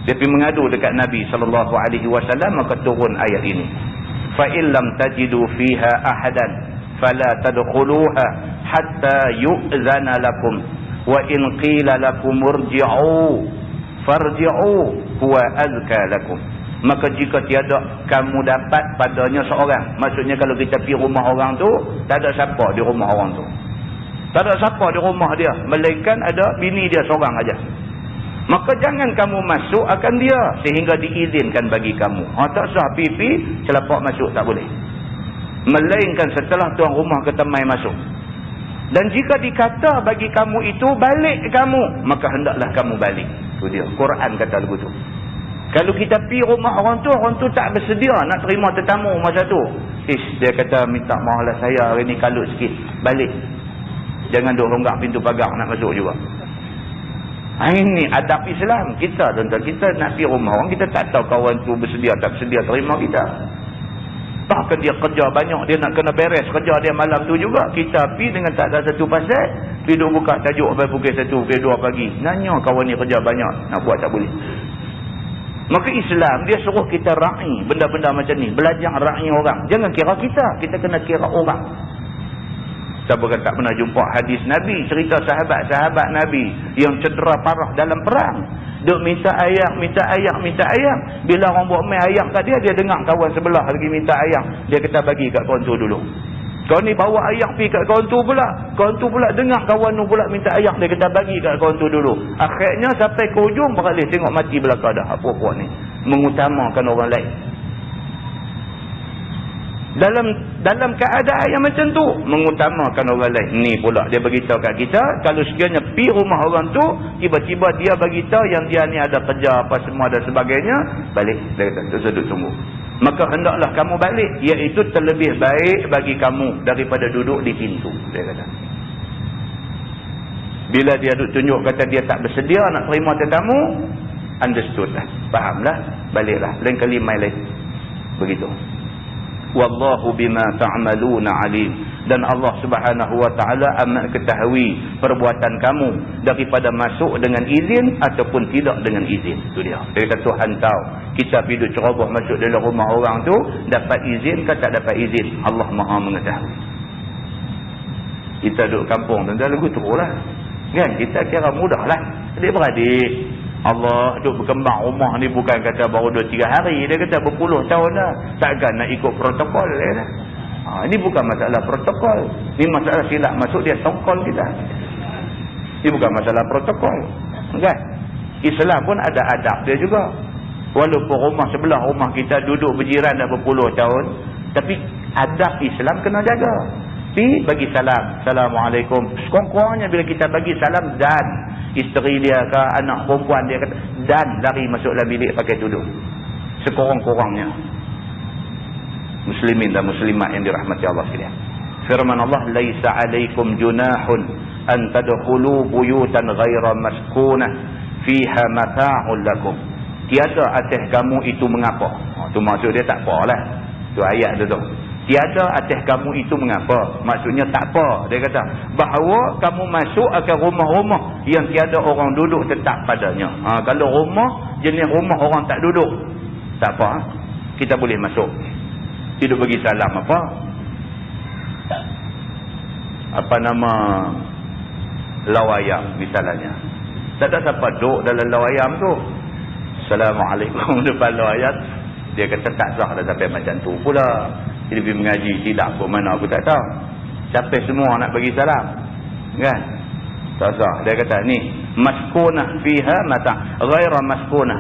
Dia pergi mengadu dekat Nabi SAW, maka turun ayat ini. Fa illam tajidu fiha ahadan fala tadkhuluha hatta yu'zana lakum wa in qila lakum irji'u farji'u huwa azka lakum. Maka jika tiada kamu dapat padanya seorang, maksudnya kalau kita pergi rumah orang tu, tak ada siapa di rumah orang tu, tak ada siapa di rumah dia, melainkan ada bini dia seorang aja, maka jangan kamu masuk akan dia sehingga diizinkan bagi kamu. Tak sah pipi celapak masuk, tak boleh, melainkan setelah tuan rumah kata mai masuk. Dan jika dikata bagi kamu itu balik kamu, maka hendaklah kamu balik. Itu dia Quran kata begitu. Kalau kita pergi rumah orang tu tak bersedia nak terima tetamu masa tu, dia kata, minta maaf lah saya hari ni kalut sikit, balik. Jangan duk ronggak pintu pagar nak masuk juga. Ini adab Islam kita, tuan-tuan. Kita nak pergi rumah orang, kita tak tahu kawan tu bersedia tak bersedia terima kita. Bahkan dia kerja banyak, dia nak kena beres kerja dia malam tu juga. Kita pergi dengan tak ada satu pasal, pergi duk buka tajuk sampai pukul 1, pukul 2 pagi. Nanya kawan ni kerja banyak, nak buat tak boleh. Maka Islam dia suruh kita ra'i benda-benda macam ni, belajar ra'i orang. Jangan kira kita kena kira orang. Siapa kata tak pernah jumpa hadis Nabi, cerita sahabat-sahabat Nabi yang cedera parah dalam perang, duk minta ayak. Bila orang buat main ayak kat dia dengar kawan sebelah lagi minta ayak, dia kata bagi kat kawan tu dulu. Kau ni bawa ayak pergi kat kawan tu pula dengar kawan tu pula minta ayak, dia kata bagi kat kawan tu dulu. Akhirnya sampai ke hujung beralih tengok mati belakang dah. Apa-apa ni mengutamakan orang lain. Dalam keadaan yang macam tu, mengutamakan orang lain. Ni pula dia beritahu kat kita, kalau sekiranya pergi rumah orang tu, tiba-tiba dia beritahu yang dia ni ada kerja apa semua dan sebagainya, balik. Dia kata, duduk tunggu. Maka hendaklah kamu balik, iaitu terlebih baik bagi kamu daripada duduk di pintu. Dia kata. Bila dia duduk tunjuk kata dia tak bersedia nak terima tetamu, understood lah, fahamlah, baliklah. Lain kali mai lain. Begitu. Wallahu bima ta'maluna alim. Dan Allah Subhanahu wa taala amat ketahui perbuatan kamu, daripada masuk dengan izin ataupun tidak dengan izin. Itu dia. Dia kata Tuhan tahu. Kita pergi duduk ceroboh masuk dalam rumah orang tu, dapat izin ke tak dapat izin, Allah Maha mengetahui. Kita duduk kampung tuan-tuan lagu teruklah. Kan kita kira mudahlah. Adik-beradik, Allah duk berkembang rumah ni bukan kata baru 2-3 hari, dia kata berpuluh tahun dah. Takkan nak ikut protokol dia dah. Ini bukan masalah protokol, ni masalah silap masuk dia tongkol kita. Ini bukan masalah protokol, kan? Islam pun ada adab dia juga. Walaupun rumah sebelah rumah kita duduk berjiran dah berpuluh tahun, tapi adab Islam kena jaga. Bagi salam, Assalamualaikum. Sekurang-kurangnya bila kita bagi salam, dan isteri dia ke anak perempuan dia kata dan lari masuk dalam bilik pakai tudung. Sekurang-kurangnya. Muslimin dan muslimat yang dirahmati Allah sekalian. Firman Allah, laisa alaikum junahun an tadkhulu buyutan ghaira maskunah fiha mata'un lakum. Tiada atas kamu itu mengapa. Tu maksud dia tak apalah. Tu ayat tu. Tiada atas kamu itu mengapa. Maksudnya tak apa. Dia kata bahawa kamu masuk akan rumah-rumah yang tiada orang duduk tetap padanya. Kalau rumah jenis rumah orang tak duduk, tak apa. Kita boleh masuk. Tidak bagi salam apa? Apa nama lawayam misalnya. Tak ada siapa duduk dalam lawayam tu. Assalamualaikum depan lawayam. Dia kata tak sah dah sampai macam tu pula. Dia pergi mengaji silap ke mana aku tak tahu. Sampai semua nak bagi salam. Kan? Tak sah. Dia kata ni maskunah fiha mata' ghaira maskunah.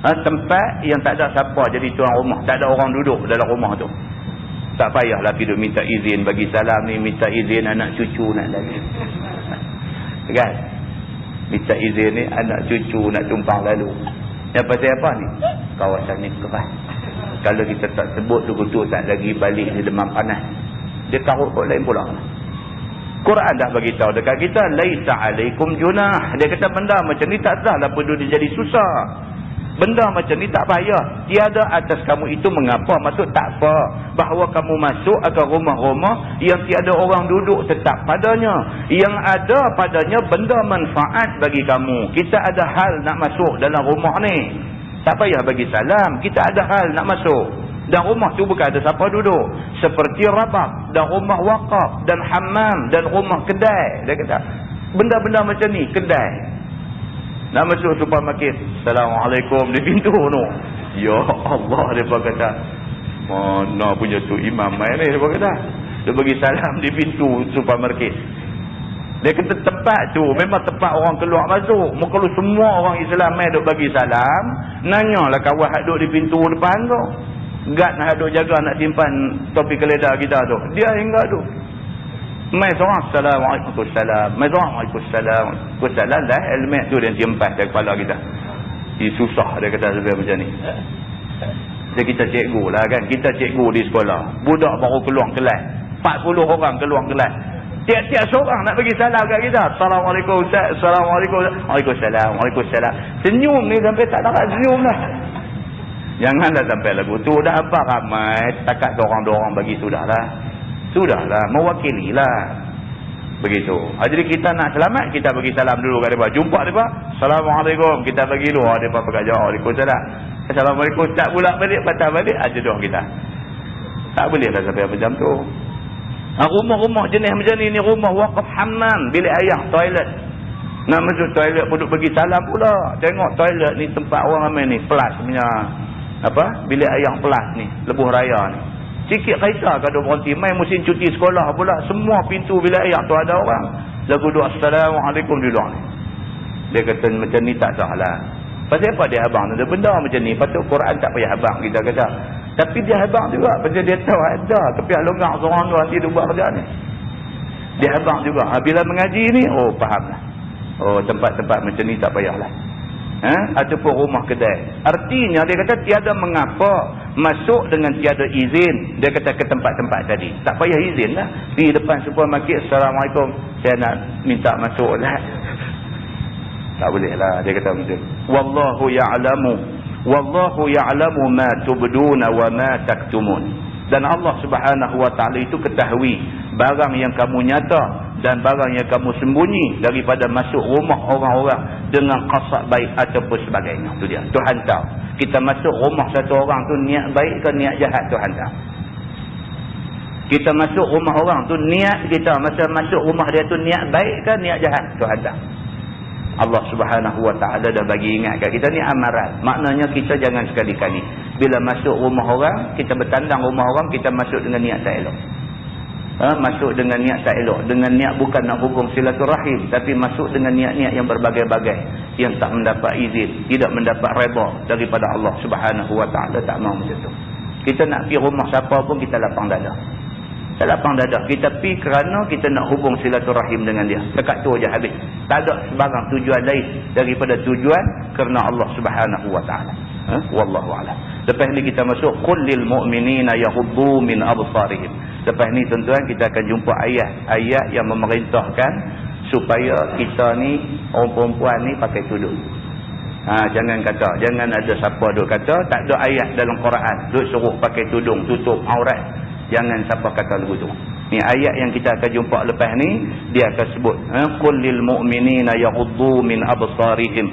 Tempat yang tak ada siapa jadi tuan rumah, tak ada orang duduk dalam rumah tu. Tak payahlah pergi minta izin bagi salam ni, minta izin anak cucu nak lagi. Kan? Minta izin ni anak cucu nak tumpang lalu. Yang pasal apa ni? Kawasan ni keras. Kalau kita tak sebut tu tak lagi balik di demam panas. Dia karut kot lain pula. Quran dah bagi tahu dekat kita, laisa alaikum junah. Dia kata benda macam ni tak sahlah perlu dia jadi susah. Benda macam ni tak payah. Tiada atas kamu itu mengapa. Maksud tak apa. Bahawa kamu masuk ke rumah-rumah yang tiada orang duduk tetap padanya. Yang ada padanya benda manfaat bagi kamu. Kita ada hal nak masuk dalam rumah ni. Tak payah bagi salam. Kita ada hal nak masuk. Dan rumah tu bukan ada siapa duduk. Seperti rabak. Dan rumah wakaf. Dan hammam. Dan rumah kedai. Dia kata. Benda-benda macam ni. Kedai. Nak masuk supermarket. Assalamualaikum di pintu tu. Ya Allah, dia kata. Mana punya tu imam main ni, dia kata. Dia bagi salam di pintu supermarket. Dia kata tempat tu memang tempat orang keluar masuk. Kalau semua orang Islam main duk bagi salam, nanyalah kawan hak duk di pintu depan tu. Guard nak duk jaga nak simpan topi keledar kita tu. Dia hingga tu. Mai seorang Assalamualaikum salam. Mai seorang Waalaikumsalam. Waalaikumsalam dah helmet tu dia jempat dari kepala kita. Dia susah dia kata sebab macam ni. Jadi kita cikgu lah kan. Kita cikgu di sekolah. Budak baru keluar kelas. 40 orang keluar kelas. Tiap-tiap seorang nak bagi salam kat kita. Assalamualaikum Ustaz. Assalamualaikum. Waalaikumsalam. Waalaikumsalam. Senyum ni sampai tak dapat senyum lah. Janganlah sampai lagu tu. Dah apa ramai. Takat dorang-dorang bagi sudahlah. Sudahlah, mewakililah. Begitu. Jadi kita nak selamat, kita bagi salam dulu kat mereka. Jumpa mereka, Assalamualaikum. Kita bagi dulu. Mereka pakai jawab. Waalaikumsalam. Assalamualaikum. Tak pula balik, patah balik. Ada doa kita. Tak bolehlah sampai macam tu. Rumah-rumah jenis macam ni rumah wakaf hammam. Bilik ayah, toilet. Nak masuk toilet pun duk bagi salam pula. Tengok toilet ni tempat orang ramai ni. Plus punya. Apa? Bilik ayah plus ni. Lebuh raya ni. Sikit kereta kalau berhenti main musim cuti sekolah pula semua pintu wilayah tu ada orang lagu doa Assalamualaikum di luar ni. Dia kata macam ni tak sah lah. Pasal apa dia abang ada benda macam ni? Patut Quran tak payah abang kita kata. Tapi dia abang juga pasal dia tahu ada kepiak longgar seorang tu nanti dia buat kerja ni. Dia abang juga. Bila mengaji ni faham lah. Tempat-tempat macam ni tak payahlah. Ataupun rumah kedai. Artinya dia kata tiada mengapa masuk dengan tiada izin. Dia kata ke tempat-tempat tadi. Tak payah izin lah. Di depan supermarket, Assalamualaikum. Saya nak minta masuk lah. Tak boleh lah. Dia kata macam Wallahu ya'lamu. Wallahu ya'lamu ma tubduna wa ma taktumun. Dan Allah subhanahu wa ta'ala itu ketahui barang yang kamu nyata dan barang yang kamu sembunyi daripada masuk rumah orang-orang dengan qasad baik ataupun sebagainya. Itu dia. Tuhan tahu. Kita masuk rumah satu orang tu niat baik ke niat jahat, Tuhan tahu. Kita masuk rumah orang tu niat kita masa masuk rumah dia tu niat baik ke niat jahat, Tuhan tahu. Allah subhanahu wa ta'ala dah bagi ingat kat kita ni amaran. Maknanya kita jangan sekali-kali bila masuk rumah orang, kita bertandang rumah orang, kita masuk dengan niat tak elok. Masuk dengan niat tak elok. Dengan niat bukan nak hubung silaturahim, tapi masuk dengan niat-niat yang berbagai-bagai, yang tak mendapat izin, tidak mendapat redha daripada Allah subhanahu wa ta'ala. Tak mahu macam tu. Kita nak pergi rumah siapa pun kita lapang dada. Tak lapang dada. Kita pergi kerana kita nak hubung silaturahim dengan dia. Dekat tu aja habis. Tak ada sebarang tujuan lain daripada tujuan kerana Allah subhanahu wa ta'ala. Wallahu a'lam. Lepas ni kita masuk qul lil mu'minina yaghuddu min absarihim. Lepas ni tuan-tuan kita akan jumpa ayat yang memerintahkan supaya kita ni orang perempuan ni pakai tudung. Jangan ada siapa duk kata tak ada ayat dalam Quran duk suruh pakai tudung tutup aurat. Jangan siapa kata lagu tu. Ni ayat yang kita akan jumpa lepas ni dia akan sebut qul lil mu'minina yaghuddu min absarihim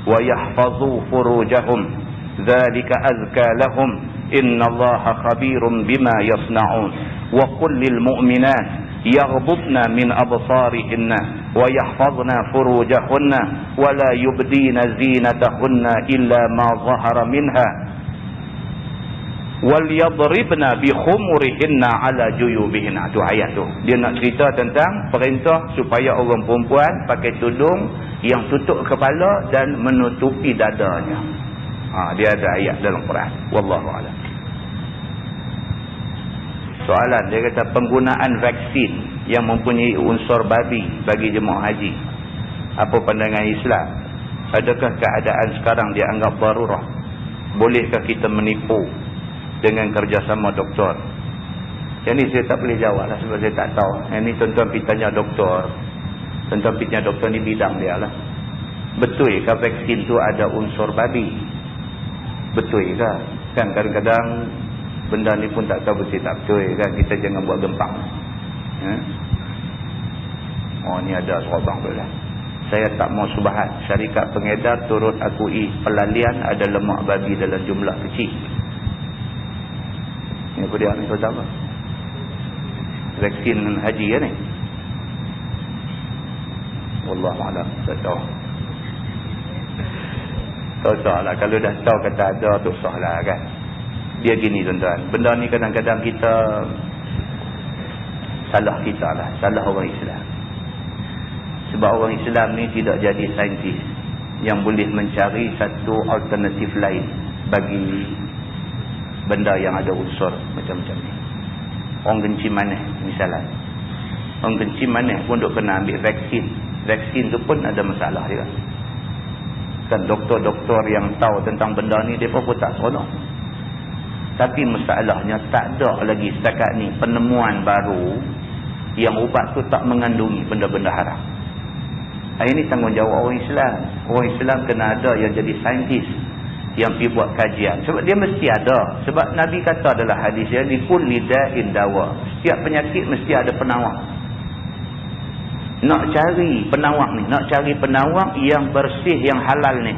wa yahfazu furujahum dzalika azka lahum innallaha khabirum bima yasnaun wa qul lil mu'minat yaghdudna min absarihinna wa yahfazna furujahunna wa la yubdina zinatahunna illa ma zahara minha wal yadribna bi khumurihinna ala juyubihinna. Tu ayat tu dia nak cerita tentang perintah supaya orang perempuan pakai tudung yang tutup kepala dan menutupi dadanya. Dia ada ayat dalam Quran. Wallahu a'lam. Soalan dia kata penggunaan vaksin yang mempunyai unsur babi bagi jemaah haji, Apa pandangan Islam? Adakah keadaan sekarang dianggap darurah? Bolehkah kita menipu dengan kerjasama doktor? Yang ni saya tak boleh jawab lah sebab saya tak tahu. Yang ni tuan-tuan pergi tanya doktor. Tuan-tuan pergi tanya doktor ni bidang dia lah. Betul ke vaksin tu ada unsur babi? Betul ke? Kan kadang-kadang benda ni pun tak tahu betul tak betul kan. Kita jangan buat gempang. Oh ni ada sorang tu lah. Saya tak mau subahat. Syarikat pengedar turut akui pelalian ada lemak babi dalam jumlah kecil. Ini apa dia ni tahu apa? Vaksin haji kan ni? Wallahualam, tak tahu. Tak tahu lah. Kalau dah tahu kata ada tu sah lah kan. Dia gini tuan-tuan. Benda ni kadang-kadang kita salah kita lah. Salah orang Islam. Sebab orang Islam ni tidak jadi saintis yang boleh mencari satu alternatif lain bagi benda yang ada unsur macam-macam ni. Orang kencing manis misalnya. Orang kencing manis pun duk kena ambil vaksin. Vaksin tu pun ada masalah dia. Kan doktor-doktor yang tahu tentang benda ni dia pun tak seronok. Tapi masalahnya tak ada lagi setakat ni penemuan baru yang ubat tu tak mengandungi benda-benda haram. Ini tanggungjawab orang Islam. Orang Islam kena ada yang jadi saintis yang pergi buat kajian. Sebab dia mesti ada. Sebab Nabi kata adalah hadis dia, likulli da'in dawa. Setiap penyakit mesti ada penawar. Nak cari penawar ni, nak cari penawar yang bersih, yang halal ni.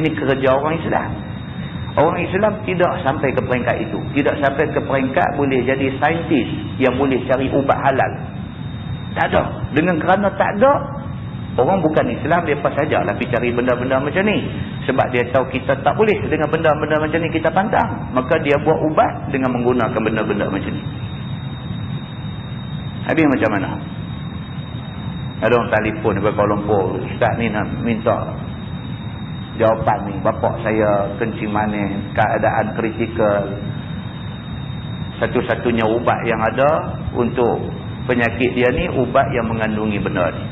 Ini kerja orang Islam. Orang Islam tidak sampai ke peringkat itu. Tidak sampai ke peringkat boleh jadi saintis yang boleh cari ubat halal. Tak ada. Dengan kerana tak ada, orang bukan Islam, mereka sajalah pergi cari benda-benda macam ni. Sebab dia tahu kita tak boleh dengan benda-benda macam ni kita pantang. Maka dia buat ubat dengan menggunakan benda-benda macam ni. Habis macam mana? Ada orang telefon dari Kuala Lumpur. Ustaz ni nak minta jawapan ni. Bapak saya kencing manis, keadaan kritikal. Satu-satunya ubat yang ada untuk penyakit dia ni, ubat yang mengandungi benda ni.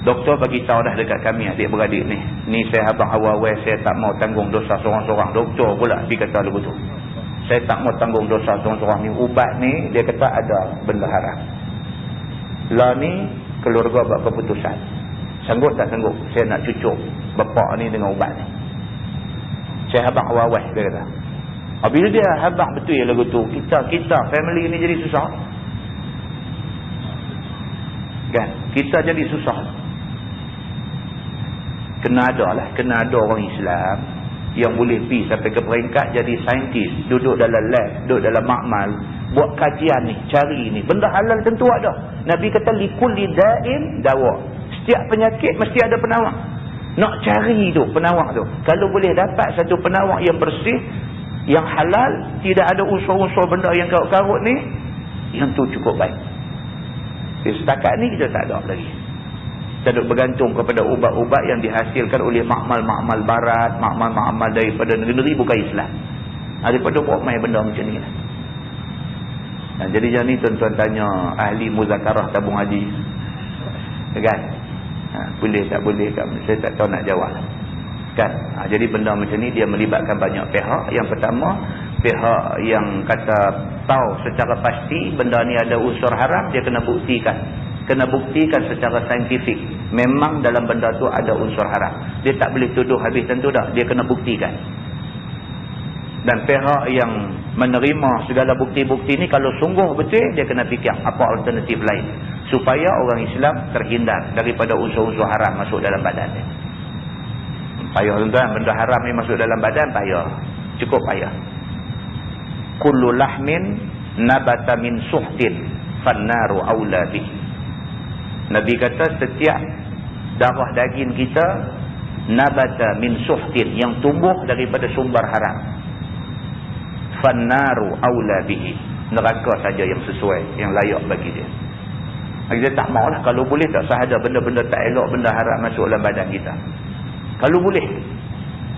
Doktor bagi tahu dah dekat kami adik-beradik ni. Ni saya abang awal-awal saya tak mau tanggung dosa seorang-seorang. Doktor pula dia kata begitu. Saya tak mau tanggung dosa seorang-seorang ni. Ubat ni dia kata ada benda haram. Lah ni keluarga buat keputusan. Sanggup tak sanggup saya nak cucuk bapak ni dengan ubat ni. Saya abang awal-awal dia kata. Bila dia abang betul ya lagu tu. Kita family ni jadi susah. Kan? Kita jadi susah. Kena ada orang Islam yang boleh pergi sampai ke peringkat jadi saintis, duduk dalam lab, duduk dalam makmal, buat kajian ni, cari ni. Benda halal tentu ada. Nabi kata likulli da'in dawa. Setiap penyakit mesti ada penawar. Nak cari tu penawar tu. Kalau boleh dapat satu penawar yang bersih, yang halal, tidak ada unsur-unsur benda yang karut-karut ni, yang tu cukup baik. Setakat ni kita tak ada lagi. Kita duk bergantung kepada ubat-ubat yang dihasilkan oleh makmal-makmal barat, makmal-makmal daripada negeri bukan Islam. Daripada buat main benda macam ni lah. Jadi jangan ni tuan-tuan tanya ahli muzakarah tabung haji. Kan? Boleh tak boleh kan? Saya tak tahu nak jawab. Kan? Jadi benda macam ni dia melibatkan banyak pihak. Yang pertama, pihak yang kata tahu secara pasti benda ni ada unsur haram, dia kena buktikan. Kena buktikan secara saintifik. Memang dalam benda tu ada unsur haram. Dia tak boleh tuduh habis tentu dah. Dia kena buktikan. Dan pihak yang menerima segala bukti-bukti ni, kalau sungguh betul, dia kena fikir apa alternatif lain. Supaya orang Islam terhindar daripada unsur-unsur haram masuk dalam badan dia. Payah tuan-tuan, benda haram ni masuk dalam badan, payah. Cukup payah. Kullu lahmin nabata min suhtin fannaru awla bih. Nabi kata setiap darah daging kita nabata min suhtin, yang tumbuh daripada sumber haram. Fannaru awla bihi. Neraka saja yang sesuai, yang layak bagi dia. Kita tak maulah, kalau boleh tak sahaja benda-benda tak elok, benda haram masuk dalam badan kita. Kalau boleh.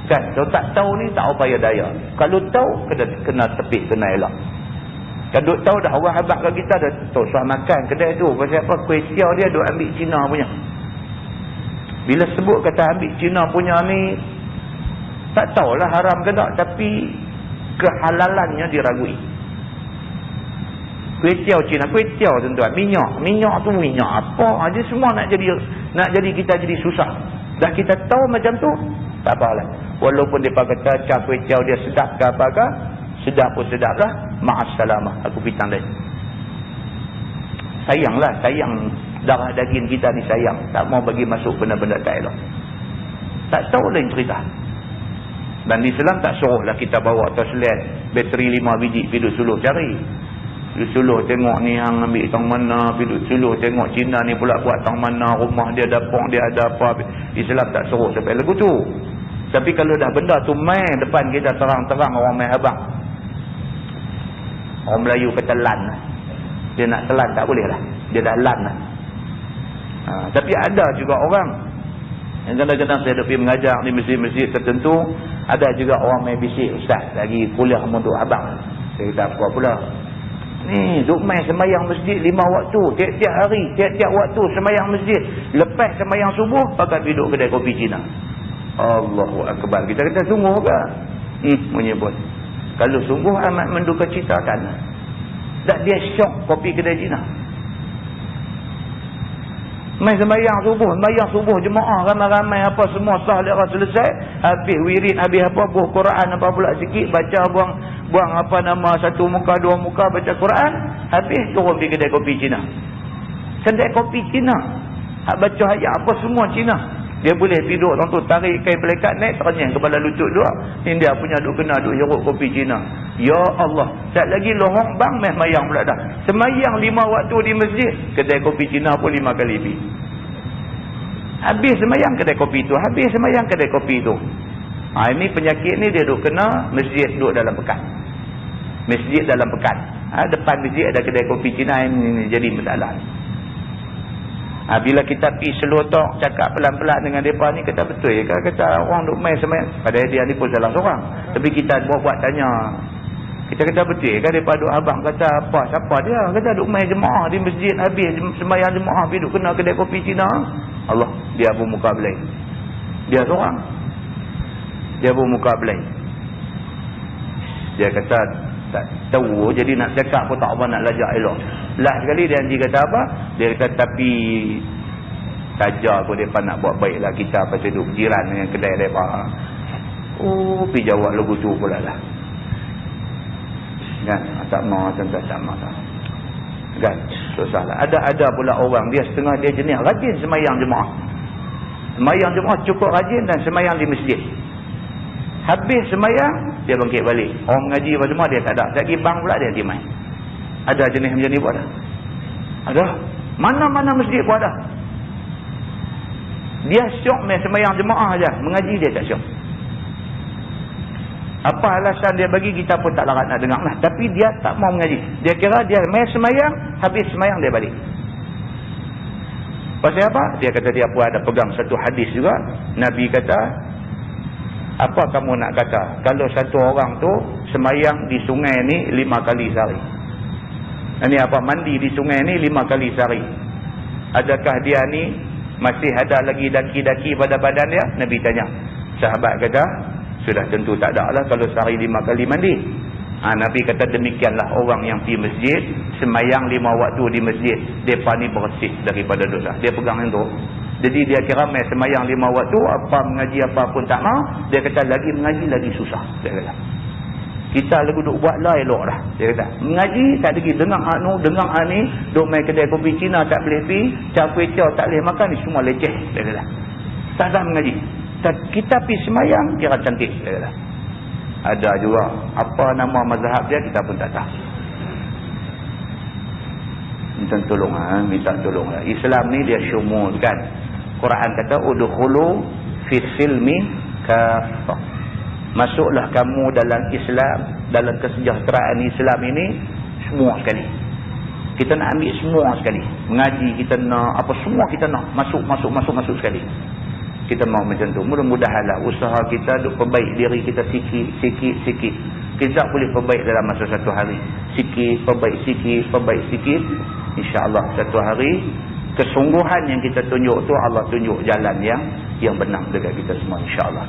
Kan? Kalau tak tahu ni tak upaya daya. Kalau tahu kena tepis, kena elok. Kalau tahu dah orang habak kat kita dah tahu suah makan kedai tu. Pasal apa? Kuih tiaw dia duk ambil Cina punya. Bila sebut kata ambil Cina punya ni, tak tahulah haram ke tak, tapi kehalalannya diragui. Kuih-tiaw Cina, kuih-tiaw tuan-tuan, minyak tu minyak apa aja, semua nak jadi kita jadi susah. Dah kita tahu macam tu, tak apalah. Walaupun dia kata cak kuih-tiaw dia sedap ke apakah, sedap pun sedap lah, ma'assalamah, aku pitang dia. Sayanglah, sayang darah daging kita ni, sayang. Tak mau bagi masuk benda-benda tak elok. Tak tahu lain cerita. Dan di Islam tak suruhlah kita bawa toslet bateri 5 biji pergi suluh cari. Pergi suluh tengok ni hang ambil tang mana, pergi suluh tengok Cina ni pula buat tang mana, rumah dia dapur dia ada apa. Islam tak suruh sampai lagu tu. Tapi kalau dah benda tu main depan kita terang-terang, orang main abang. Orang Melayu kata lan. Dia nak telan tak boleh lah. Dia dah lan lah. Tapi ada juga orang yang kadang-kadang saya pergi mengajar di masjid-masjid tertentu, ada juga orang main bisik, ustaz lagi kuliah untuk abang. Saya kata apa pula, ni duk main sembahyang masjid 5 waktu, tiap-tiap hari, tiap-tiap waktu sembahyang masjid, lepas sembahyang subuh pakai duduk kedai kopi Cina. Allahu Akbar. Kita kata sungguh ke? Menyebut kalau sungguh amat menduka citakan. Tak dia syok kopi kedai Cina. Main sembahyang subuh jemaah ramai-ramai apa semua sah lepas selesai, habis wirid, habis apa buah Quran apa pula sikit, baca buang apa nama 1 muka 2 muka baca Quran, habis turun pergi kedai kopi Cina. Kedai kopi Cina, hak baca ayat apa semua Cina. Dia boleh duduk tu tarik kain pelekat naik ternyang kepala lutut dua. India punya duk kena duk hiruk kopi Cina. Ya Allah, tak lagi lohong bang main semayang pula dah. Semayang 5 waktu di masjid, kedai kopi Cina pun 5 kali pergi. Habis semayang kedai kopi tu, habis semayang kedai kopi tu. Ini penyakit ni dia duk kena masjid duk dalam pekan. Masjid dalam pekan. Depan masjid ada kedai kopi Cina, ini jadi masalah. Bila kita pergi selotok cakap pelan-pelan dengan mereka ni, kata betul ya, kata orang duk main semayang. Padahal dia ni pun salah seorang, tapi kita buat tanya, kita kata betul ya, mereka duk abang kata apa, siapa dia kata duk main jemaah di masjid, habis semayang jemaah pergi duk kena kedai kopi Cina. Allah, dia pun muka belai, dia seorang, dia pun muka belai. Dia kata tak tahu, jadi nak cakap pun tak apa, nak lajak elok. Last sekali dia nanti kata apa? Dia kata tapi saja pun mereka nak buat baik lah kita pasal duduk jiran dengan kedai mereka. Pergi jawab lagu tu pula lah. Kan? Tak mahu tentang sama tak. Kan? Susah lah. Ada pula orang dia setengah dia jenis rajin semayang jemaah. Semayang jemaah cukup rajin dan semayang di masjid. Habis semayang dia bangkit balik. Orang mengaji apa semua dia tak ada. Lagi bang pula dia main. Ada jenis macam ni pun ada. Ada. Mana-mana masjid pun ada. Dia syok main semayang jemaah aja, mengaji dia tak syok. Apa alasan dia bagi kita pun tak larat nak dengar lah. Tapi dia tak mau mengaji. Dia kira dia main semayang, habis semayang dia balik. Pasal apa? Dia kata dia pun ada pegang satu hadis juga. Nabi kata, apa kamu nak kata kalau satu orang tu semayang di sungai ni 5 kali sehari? Ini apa, mandi di sungai ni 5 kali sehari, adakah dia ni masih ada lagi daki-daki pada badan dia? Nabi tanya. Sahabat kata sudah tentu tak ada lah kalau sehari 5 kali mandi. Nabi kata demikianlah orang yang pergi masjid semayang 5 waktu di masjid, mereka ni bersih daripada dosa. Dia pegang itu. Jadi dia kira main semayang 5 waktu, apa mengaji apa pun tak mau. Dia kata lagi mengaji lagi susah. Dia kata kita lagu duk buat lah elok dah. Dia kata mengaji tak lagi dengar anu, dengar ni, duk main kedai kopi Cina tak boleh pergi, capai ciao tak boleh makan, ni semua leceh. Dia kata tak ada mengaji. Kita pergi semayang kira cantik. Dia kata ada juga apa nama mazhab dia kita pun tak tahu. Minta tolong, minta tolong lah. Islam ni dia syumul kan. Quran kata udkhulu fi silmi kafah. Masuklah kamu dalam Islam, dalam kesejahteraan Islam ini semua sekali. Kita nak ambil semua sekali. Mengaji kita nak, apa semua kita nak. Masuk sekali. Kita mau macam tu. Mudah-mudahanlah usaha kita duk perbaik diri kita sikit. Kita boleh perbaik dalam masa satu hari. Sikit, perbaik sikit. InsyaAllah satu hari Kesungguhan yang kita tunjuk tu Allah tunjuk jalan yang benar dekat kita semua, insya-Allah.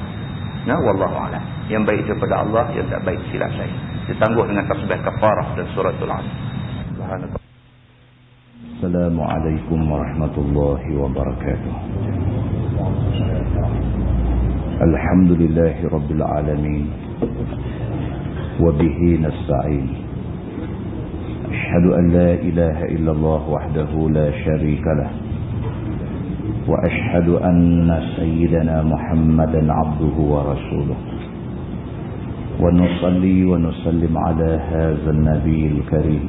Nah, wallahu a'lam. Yang baik daripada Allah, yang tak baik silap saya. Ditangguh dengan tasbih kafarah dan suratul Asr. Subhanallah. Assalamualaikum warahmatullahi wabarakatuh. Alhamdulillahi rabbil alamin. Wa bihi nasta'in. Ashhadu an la ilaha illallah wahdahu la syarika lah. Wa ashhadu anna sayyidana Muhammadan abduhu wa rasuluh. Wa nusalli wa nusallim ala hadzal nabiyil karim.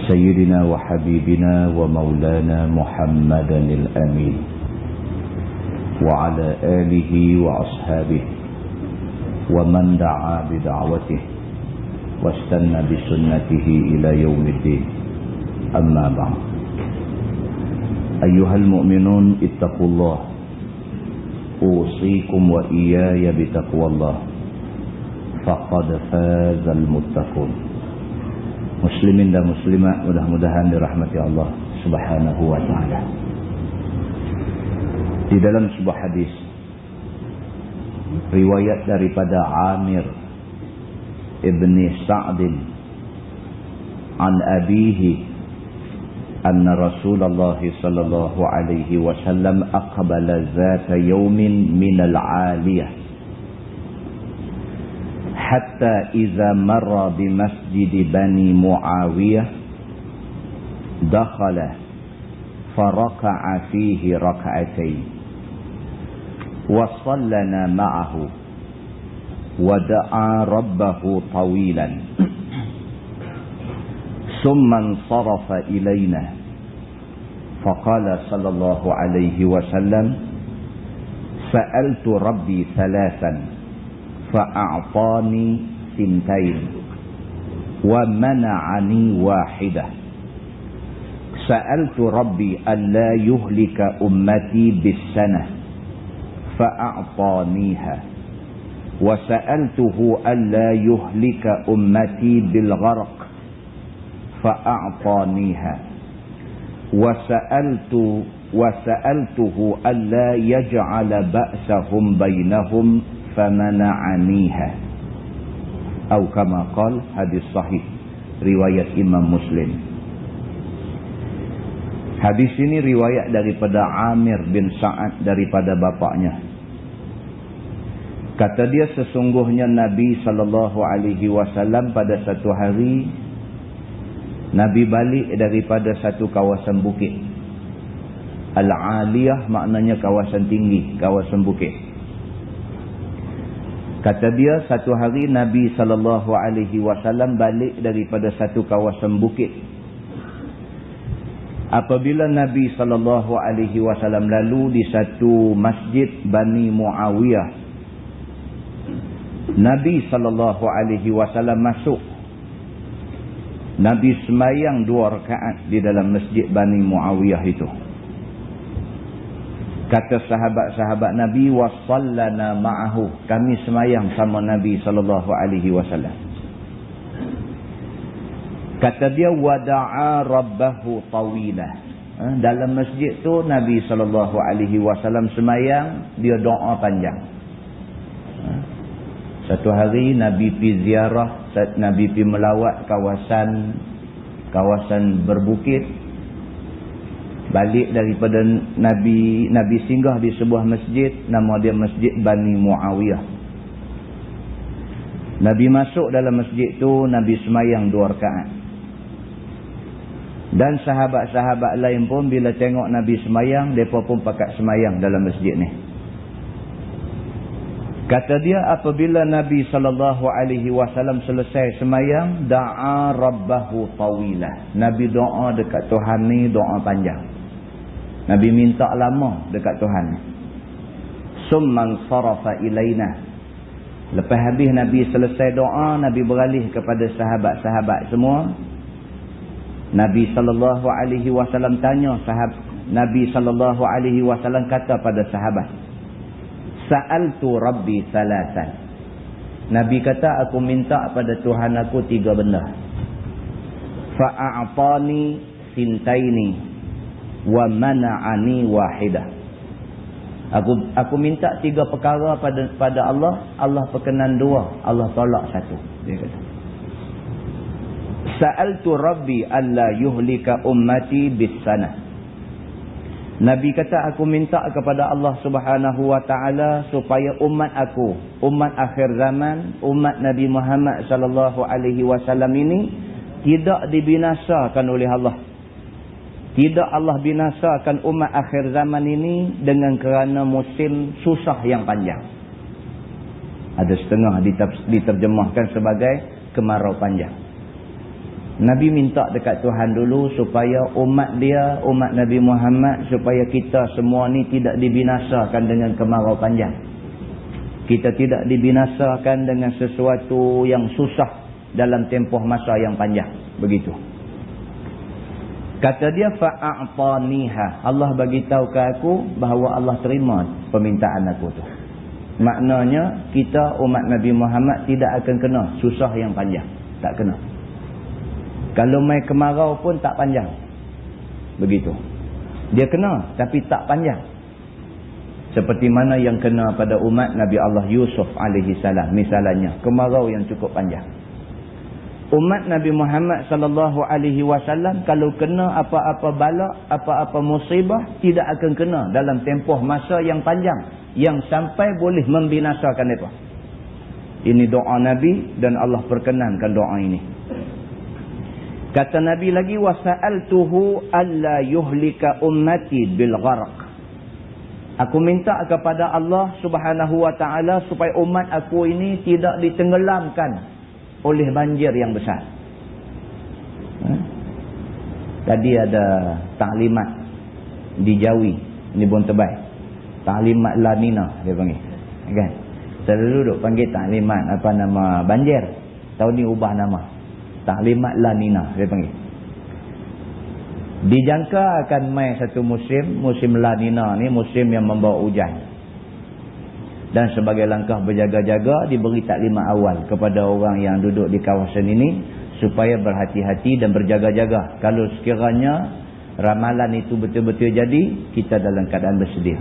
Sayyidina wa habibina wa maulana Muhammadanil amin. Wa ala alihi wa ashabihi wa man da'a bi da'watihi wastanna bi sunnatihi ila yaumiddin. Amma ba'd. Ayyuhal mu'minun ittaqullah. Usikum wa iyaya bi taqwallah. Faqad fazal muttaqun. Muslimin dan muslimat mudah-mudahan dirahmati Allah Subhanahu wa taala. Di dalam sebuah hadis riwayat daripada Amir ibni Sa'd an abihi anna Rasulullah sallallahu alaihi wasallam aqbala zata yawmin min al-'aliyah hatta idza marra bi masjid Bani Muawiyah dakhala faraka'a fihi rak'atayn وصلنا معه ودعا ربه طويلا ثم انصرف إلينا فقال صلى الله عليه وسلم سألت ربي ثلاثا فأعطاني ثنتين ومنعني واحدة سألت ربي ألا يهلك أمتي بالسنة فأعطانيها وسألته ألا يهلك أمتي بالغرق فأعطانيها وسألته ألا يجعل بأسهم بينهم فمنعنيها أو كما قال. Hadis sahih riwayat Imam Muslim. Hadis ini riwayat daripada Amir bin Sa'ad daripada bapaknya. Kata dia, sesungguhnya Nabi SAW pada satu hari Nabi balik daripada satu kawasan bukit. Al-Aliyah maknanya kawasan tinggi, kawasan bukit. Kata dia, satu hari Nabi SAW balik daripada satu kawasan bukit. Apabila Nabi SAW lalu di satu masjid Bani Muawiyah, Nabi SAW masuk. Nabi semayang 2 rakaat di dalam masjid Bani Muawiyah itu. Kata sahabat-sahabat Nabi, wasallana ma'ahu, kami semayang sama Nabi SAW. Kata dia, wada'a rabbahu tawilah. Dalam masjid tu Nabi SAW semayang, dia doa panjang. Satu hari Nabi pergi ziarah, Nabi pergi melawat kawasan berbukit. Balik daripada Nabi singgah di sebuah masjid, nama dia Masjid Bani Muawiyah. Nabi masuk dalam masjid tu, Nabi semayang 2 rakaat. Dan sahabat-sahabat lain pun bila tengok Nabi semayang, mereka pun pakat semayang dalam masjid ni. Kata dia, apabila Nabi SAW selesai semayang, da'a rabbahu tawilah. Nabi doa dekat Tuhan ni, doa panjang. Nabi minta lama dekat Tuhan ni. Summan sarafa ilaina. Lepas habis Nabi selesai doa, Nabi beralih kepada sahabat-sahabat semua. Nabi SAW tanya Nabi SAW kata pada sahabat, Sa'altu Rabbi thalathan. Nabi kata, aku minta pada Tuhan aku 3 benda. Fa'a'tani sintaini. wa mana'ani wahidah. Aku minta 3 perkara pada Allah, Allah perkenan 2, Allah tolak 1. Dia kata, sa'altu rabbi alla yuhlika ummati bis-sanah. Nabi kata, aku minta kepada Allah Subhanahu wa taala supaya umat aku, umat akhir zaman, umat Nabi Muhammad sallallahu alaihi wasallam ini tidak dibinasakan oleh Allah. Tidak Allah binasakan umat akhir zaman ini dengan kerana musim susah yang panjang. Ada setengah diterjemahkan sebagai kemarau panjang. Nabi minta dekat Tuhan dulu supaya umat dia, umat Nabi Muhammad, supaya kita semua ni tidak dibinasakan dengan kemarau panjang. Kita tidak dibinasakan dengan sesuatu yang susah dalam tempoh masa yang panjang. Begitu. Kata dia, fa'a'taniha. Allah bagi tahu ke aku bahawa Allah terima permintaan aku tu. Maknanya kita umat Nabi Muhammad tidak akan kena susah yang panjang. Tak kena. Kalau mai kemarau pun tak panjang. Begitu. Dia kena tapi tak panjang. Seperti mana yang kena pada umat Nabi Allah Yusuf alaihi salam misalnya, kemarau yang cukup panjang. Umat Nabi Muhammad sallallahu alaihi wasallam kalau kena apa-apa bala, apa-apa musibah tidak akan kena dalam tempoh masa yang panjang yang sampai boleh membinasakan mereka. Ini doa Nabi dan Allah perkenankan doa ini. Kata Nabi lagi, wasa'altuhu alla yuhlika ummati bil gharq. Aku minta kepada Allah Subhanahu wa taala supaya umat aku ini tidak ditenggelamkan oleh banjir yang besar. Tadi ada taklimat di Jawi, ni pun terbaik. Taklimat La Nina dia panggil. Kan? Selalu duk panggil taklimat apa nama banjir. Tahun ni ubah nama. Taklimat La Nina dia panggil. Dijangka akan mai satu musim La Nina ni musim yang membawa hujan. Dan sebagai langkah berjaga-jaga diberi taklimat awal kepada orang yang duduk di kawasan ini supaya berhati-hati dan berjaga-jaga. Kalau sekiranya ramalan itu betul-betul jadi, kita dalam keadaan bersedia.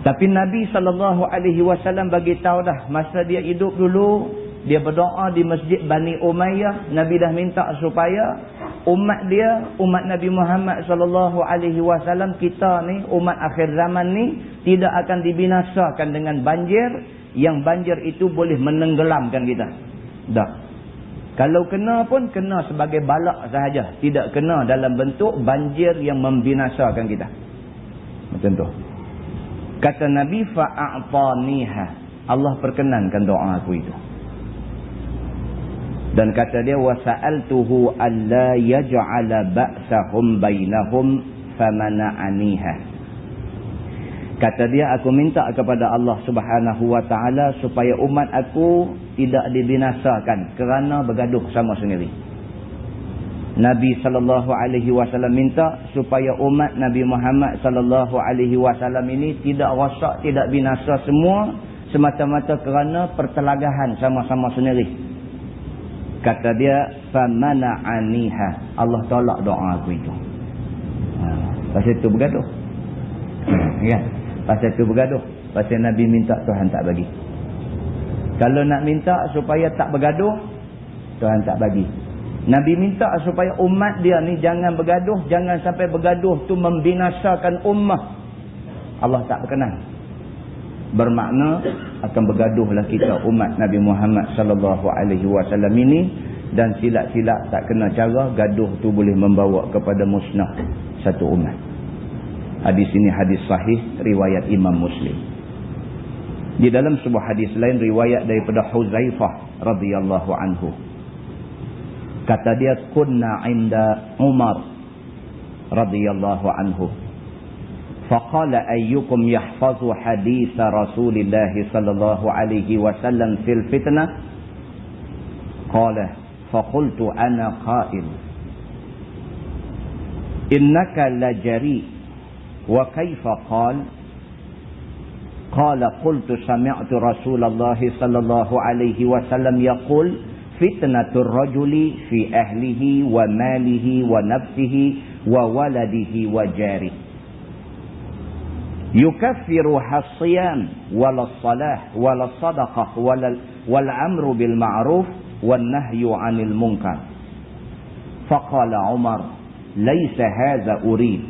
Tapi Nabi SAW bagi tahu dah masa dia hidup dulu, dia berdoa di Masjid Bani Umayyah, Nabi dah minta supaya umat dia, umat Nabi Muhammad SAW, kita ni, umat akhir zaman ni tidak akan dibinasakan dengan banjir, yang banjir itu boleh menenggelamkan kita. Dah. Kalau kena pun kena sebagai balak sahaja, tidak kena dalam bentuk banjir yang membinasakan kita. Macam tu. Kata Nabi, fa'a'taniha. Allah perkenankan doa aku itu. Dan kata dia, wasa'altuhu alla yaj'ala ba'sahum bainahum famana'aniha. Kata dia, aku minta kepada Allah Subhanahu wa taala supaya umat aku tidak dibinasakan kerana bergaduh sama sendiri. Nabi SAW minta supaya umat Nabi Muhammad SAW ini tidak rosak, tidak binasa semua semata-mata kerana pertelagahan sama-sama sendiri. Kata dia, famana'aniha. Allah tolak doa aku itu. Pasal itu bergaduh. Ya, pasal itu bergaduh. Pasal Nabi minta, Tuhan tak bagi. Kalau nak minta supaya tak bergaduh, Tuhan tak bagi. Nabi minta supaya umat dia ni jangan bergaduh, jangan sampai bergaduh tu membinasakan ummah. Allah tak berkenan. Bermakna akan bergaduhlah kita umat Nabi Muhammad sallallahu alaihi wasallam ini, dan silap-silap tak kena cara, gaduh tu boleh membawa kepada musnah satu umat. Hadis ini hadis sahih riwayat Imam Muslim. Di dalam sebuah hadis lain riwayat daripada Huzaifah radhiyallahu anhu. Kata dia, kunna inda Umar radhiyallahu anhu. Faqala ayyukum yahfazu hadith Rasulillah sallallahu alaihi wasallam fil fitnah? Qala faqultu ana qa'il. Innaka lajari. Wa kaifa qala? Qala qultu sami'tu Rasulullah sallallahu alaihi wasallam yaqul fitnatur rajuli fi ahlihi wa malihi wa nafsihi wa waladihi wa jarihi. Yukaffiru has-siyam wal salah wal sadaqah wal amru bil ma'ruf wan nahyu 'anil munkar. Faqala Umar, "Laisa hadza urid.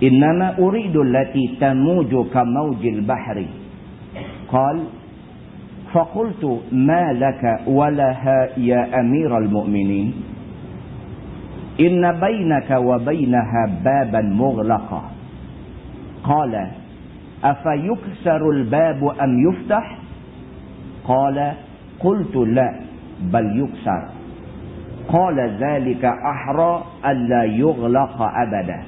Innama uridu allati tamuju ka mawjil bahri." Qala faqultu ma laka wa laha ya amiral mu'minin? Inna bainaka wa bainaha baban mughlaqa. Qala أفيكسر الباب أم يفتح؟ قال قلت لا بل يكسر. قال ذلك أحرى ألا يغلق أبدا.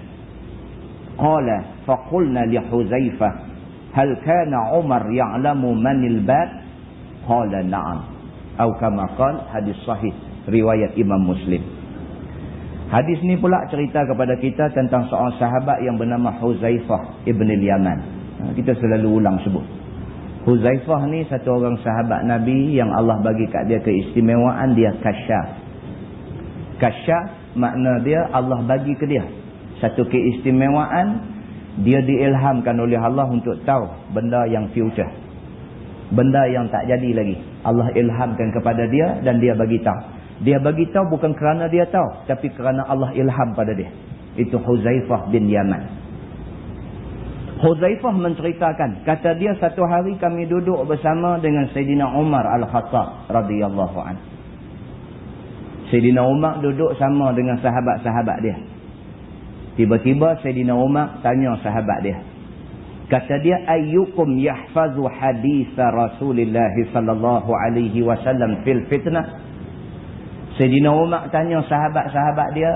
قال فقلنا لحذيفة هل كان عمر يعلم من الباب؟ قال نعم. أو كما قال. Hadis sahih riwayat Imam Muslim. Hadis ni pula cerita kepada kita tentang seorang sahabat yang bernama Huzaifah ibn al-Yaman. Kita selalu ulang sebut. Huzaifah ni satu orang sahabat Nabi yang Allah bagi kat dia keistimewaan, dia kasyaf. Kasyaf makna dia Allah bagi ke dia satu keistimewaan, dia diilhamkan oleh Allah untuk tahu benda yang future, benda yang tak jadi lagi. Allah ilhamkan kepada dia dan dia bagi tahu. Dia bagi tahu bukan kerana dia tahu, tapi kerana Allah ilham pada dia. Itu Huzaifah bin Yaman. Huzaifah menceritakan, kata dia, satu hari kami duduk bersama dengan Sayyidina Umar Al-Khattab radhiyallahu anhu. Sayyidina Umar duduk sama dengan sahabat-sahabat dia. Tiba-tiba Sayyidina Umar tanya sahabat dia. Kata dia, ayyukum yahfazu hadis Rasulullah sallallahu alaihi wasallam fil fitnah? Sayyidina Umar tanya sahabat-sahabat dia,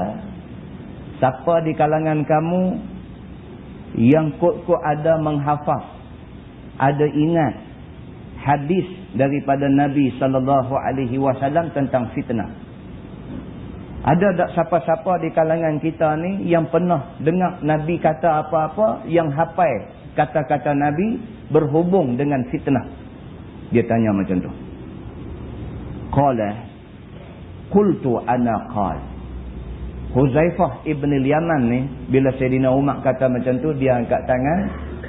siapa di kalangan kamu yang kot-kot ada menghafaz, ada ingat hadis daripada Nabi sallallahu alaihi wasallam tentang fitnah? Ada tak siapa-siapa di kalangan kita ni yang pernah dengar Nabi kata apa-apa, yang hafal kata-kata Nabi berhubung dengan fitnah? Dia tanya macam tu. Qala qultu ana qal. Huzaifah ibn al-Yaman ni, bila Sayyidina Umar kata macam tu, dia angkat tangan,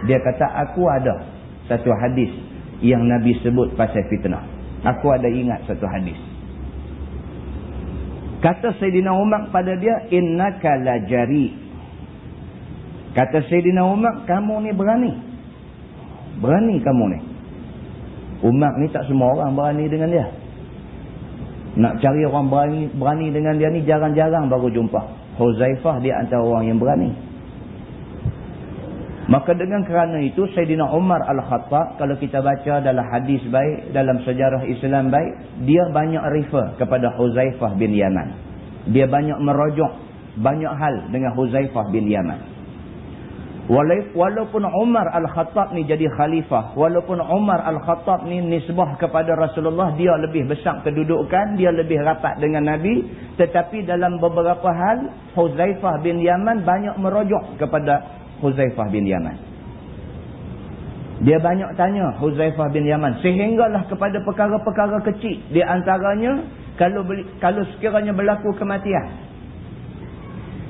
dia kata, aku ada satu hadis yang Nabi sebut pasal fitnah. Aku ada ingat satu hadis. Kata Sayyidina Umar pada dia, innaka la jari. Kata Sayyidina Umar, kamu ni berani. Berani kamu ni. Umar ni tak semua orang berani dengan dia. Nak cari orang berani dengan dia ni jarang-jarang baru jumpa. Huzaifah dia antara orang yang berani. Maka dengan kerana itu Sayyidina Umar Al-Khattab, kalau kita baca dalam hadis baik, dalam sejarah Islam baik, dia banyak refer kepada Huzaifah bin Yaman. Dia banyak merujuk banyak hal dengan Huzaifah bin Yaman. Walaupun Umar Al-Khattab ni jadi khalifah, walaupun Umar Al-Khattab ni nisbah kepada Rasulullah, dia lebih besar kedudukan, dia lebih rapat dengan Nabi, tetapi dalam beberapa hal Huzaifah bin Yaman banyak merujuk kepada Huzaifah bin Yaman. Dia banyak tanya Huzaifah bin Yaman, sehinggalah kepada perkara-perkara kecil. Di antaranya, kalau sekiranya berlaku kematian,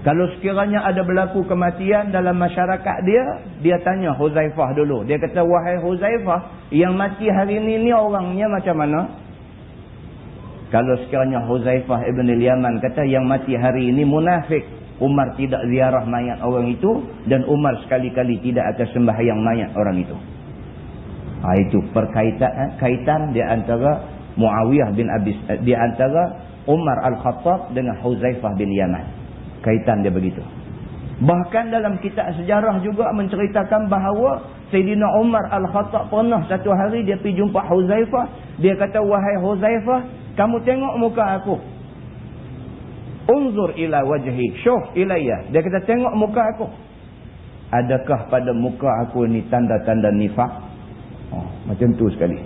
kalau sekiranya ada berlaku kematian dalam masyarakat dia, dia tanya Huzaifah dulu. Dia kata, wahai Huzaifah, yang mati hari ni orangnya macam mana? Kalau sekiranya Huzaifah ibn al-Yaman kata, yang mati hari ini munafik, Umar tidak ziarah mayat orang itu, dan Umar sekali-kali tidak akan sembahyang mayat orang itu. Itu kaitan di antara Muawiyah bin di antara Umar Al-Khattab dengan Huzaifah bin Yaman. Kaitan dia begitu. Bahkan dalam kitab sejarah juga menceritakan bahawa Sayyidina Umar Al-Khattab pernah satu hari dia pergi jumpa Huzaifah. Dia kata, wahai Huzaifah, kamu tengok muka aku. Unzur ila wajhi, syuh ilayya. Dia kata, tengok muka aku. Adakah pada muka aku ni tanda-tanda nifak? Macam tu sekali.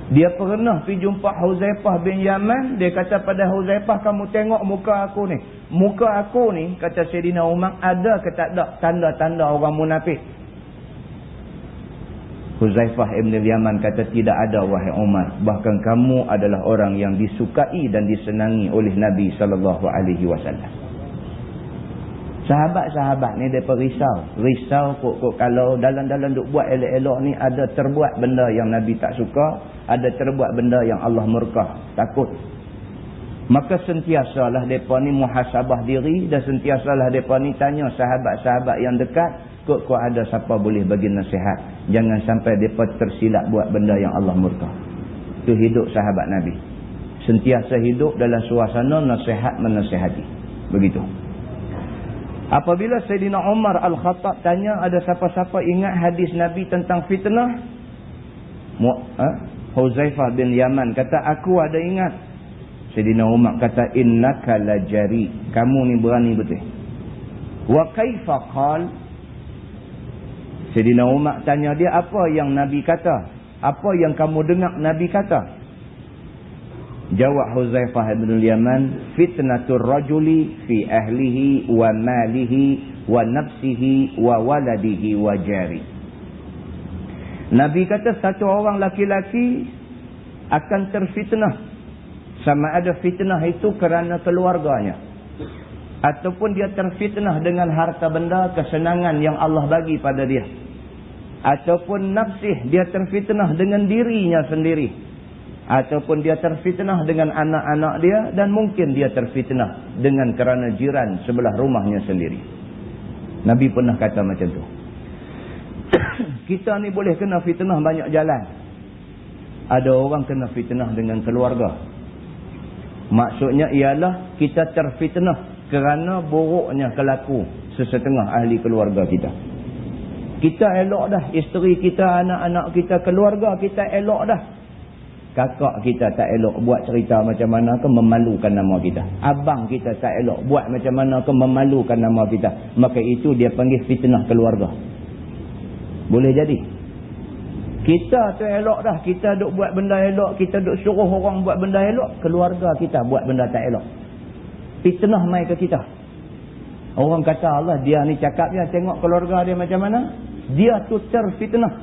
Dia pernah pergi jumpa Huzaifah bin Yaman. Dia kata pada Huzaifah, kamu tengok muka aku ni. Muka aku ni, kata Sayyidina Umar, ada ke tak ada tanda-tanda orang munafik? Huzaifah ibn Yaman kata, tidak ada wahai Umar, bahkan kamu adalah orang yang disukai dan disenangi oleh Nabi SAW. Sahabat-sahabat ni mereka risau kok kalau dalam-dalam duk buat elok-elok ni ada terbuat benda yang Nabi tak suka, ada terbuat benda yang Allah murka, takut. Maka sentiasalah mereka ni muhasabah diri, dan sentiasalah mereka ni tanya sahabat-sahabat yang dekat, kok ada siapa boleh bagi nasihat, jangan sampai mereka tersilap buat benda yang Allah murka. Itu hidup sahabat Nabi, sentiasa hidup dalam suasana nasihat menasihati. Begitu. Apabila Sayyidina Umar Al-Khattab tanya ada siapa-siapa ingat hadis Nabi tentang fitnah, Huzaifah bin Yaman kata, aku ada ingat. Sayyidina Umar kata, innaka lajari, kamu ni berani betul. Wa kaifa qal? Sayyidina Umar tanya dia, apa yang Nabi kata? Apa yang kamu dengar Nabi kata? Jawab Huzaifah bin Yaman, fitnatur rajuli fi ahlihi wa malihi wa nafsihi wa waladihi wa jari. Nabi kata satu orang laki-laki akan terfitnah. Sama ada fitnah itu kerana keluarganya, ataupun dia terfitnah dengan harta benda kesenangan yang Allah bagi pada dia, ataupun nafsih, dia terfitnah dengan dirinya sendiri, ataupun dia terfitnah dengan anak-anak dia, dan mungkin dia terfitnah dengan kerana jiran sebelah rumahnya sendiri. Nabi pernah kata macam tu. Kita ni boleh kena fitnah banyak jalan. Ada orang kena fitnah dengan keluarga. Maksudnya ialah kita terfitnah kerana buruknya kelaku sesetengah ahli keluarga kita. Kita elok dah isteri kita, anak-anak kita, keluarga kita elok dah. Kakak kita tak elok, buat cerita macam mana ke memalukan nama kita. Abang kita tak elok, buat macam mana ke memalukan nama kita. Maka itu dia panggil fitnah keluarga. Boleh jadi. Kita tu elok dah, kita duk buat benda elok, kita duk suruh orang buat benda elok, keluarga kita buat benda tak elok. Fitnah mai ke kita. Orang kata Allah, dia ni cakap dia tengok keluarga dia macam mana, dia tu terfitnah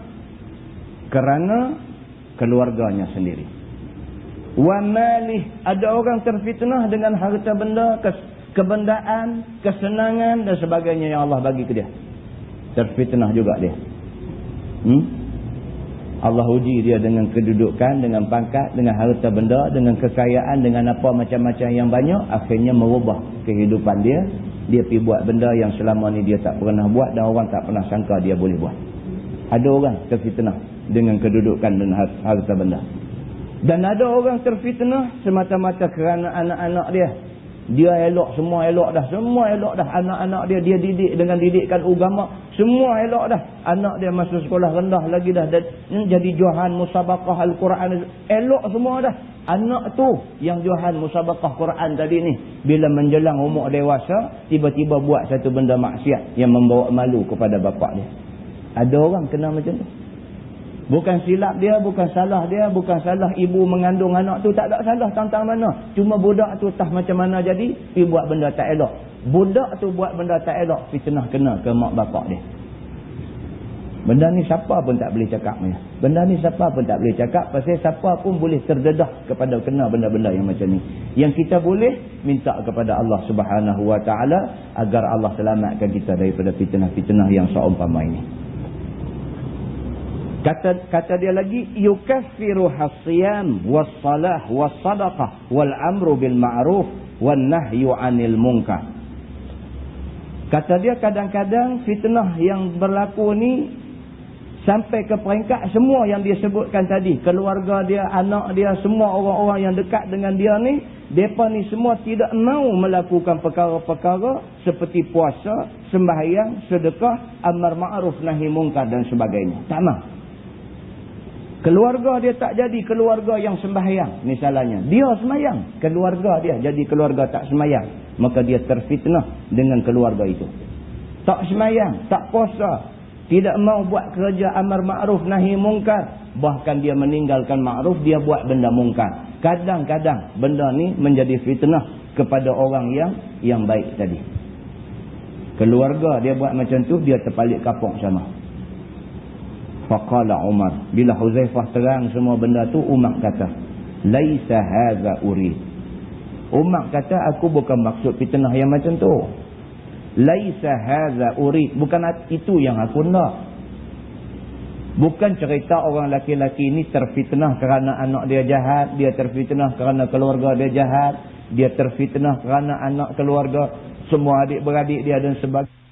kerana keluarganya sendiri. Wa malih, ada orang terfitnah dengan harta benda, kebendaan, kesenangan dan sebagainya yang Allah bagi ke dia. Terfitnah juga dia. Allah uji dia dengan kedudukan, dengan pangkat, dengan harta benda, dengan kekayaan, dengan apa macam-macam yang banyak. Akhirnya merubah kehidupan dia. Dia pergi buat benda yang selama ni dia tak pernah buat dan orang tak pernah sangka dia boleh buat. Ada orang terfitnah dengan kedudukan dan harta benda. Dan ada orang terfitnah semata-mata kerana anak-anak dia. Dia elok, semua elok dah. Semua elok dah. Anak-anak dia, dia didik dengan didikan agama. Semua elok dah. Anak dia masuk sekolah rendah lagi dah. Jadi juahan musabaqah Al-Quran. Elok semua dah. Anak tu yang juahan musabaqah Quran tadi ni, bila menjelang umur dewasa, tiba-tiba buat satu benda maksiat yang membawa malu kepada bapak dia. Ada orang kena macam tu. Bukan silap dia, bukan salah dia, bukan salah ibu mengandung anak tu, tak ada salah tentang mana. Cuma budak tu tak macam mana jadi, pergi buat benda tak elok. Budak tu buat benda tak elok, fitnah kena ke mak bapak dia. Benda ni siapa pun tak boleh cakap ni. Benda ni siapa pun tak boleh cakap, pasal siapa pun boleh terdedah kepada kena benda-benda yang macam ni. Yang kita boleh minta kepada Allah Subhanahu Wa Taala agar Allah selamatkan kita daripada fitnah-fitnah yang seumpama ini. Kata dia lagi, yukaffiru hasiyam was-salah was-sadaqah wal-amru bil ma'ruf wan-nahyu 'anil munkar. Kata dia kadang-kadang fitnah yang berlaku ni sampai ke peringkat semua yang dia sebutkan tadi, keluarga dia, anak dia, semua orang-orang yang dekat dengan dia ni, mereka ni semua tidak mau melakukan perkara-perkara seperti puasa, sembahyang, sedekah, amar ma'ruf nahi munkar dan sebagainya. Tak mau. Keluarga dia tak jadi keluarga yang sembahyang misalnya. Dia sembahyang, keluarga dia jadi keluarga tak sembahyang. Maka dia terfitnah dengan keluarga itu. Tak sembahyang, tak puasa, tidak mau buat kerja amar ma'ruf nahi munkar. Bahkan dia meninggalkan ma'ruf, dia buat benda munkar. Kadang-kadang benda ni menjadi fitnah kepada orang yang baik tadi. Keluarga dia buat macam tu, dia terpalit kapok sama. Faqala Umar, bila Huzaifah terang semua benda tu, Umar kata, laisa hadza urid. Umar kata, aku bukan maksud fitnah yang macam tu. Laisa hadza urid, bukan itu yang aku nak. Bukan cerita orang laki-laki ini terfitnah kerana anak dia jahat, dia terfitnah kerana keluarga dia jahat, dia terfitnah kerana anak keluarga, semua adik-beradik dia dan sebagainya.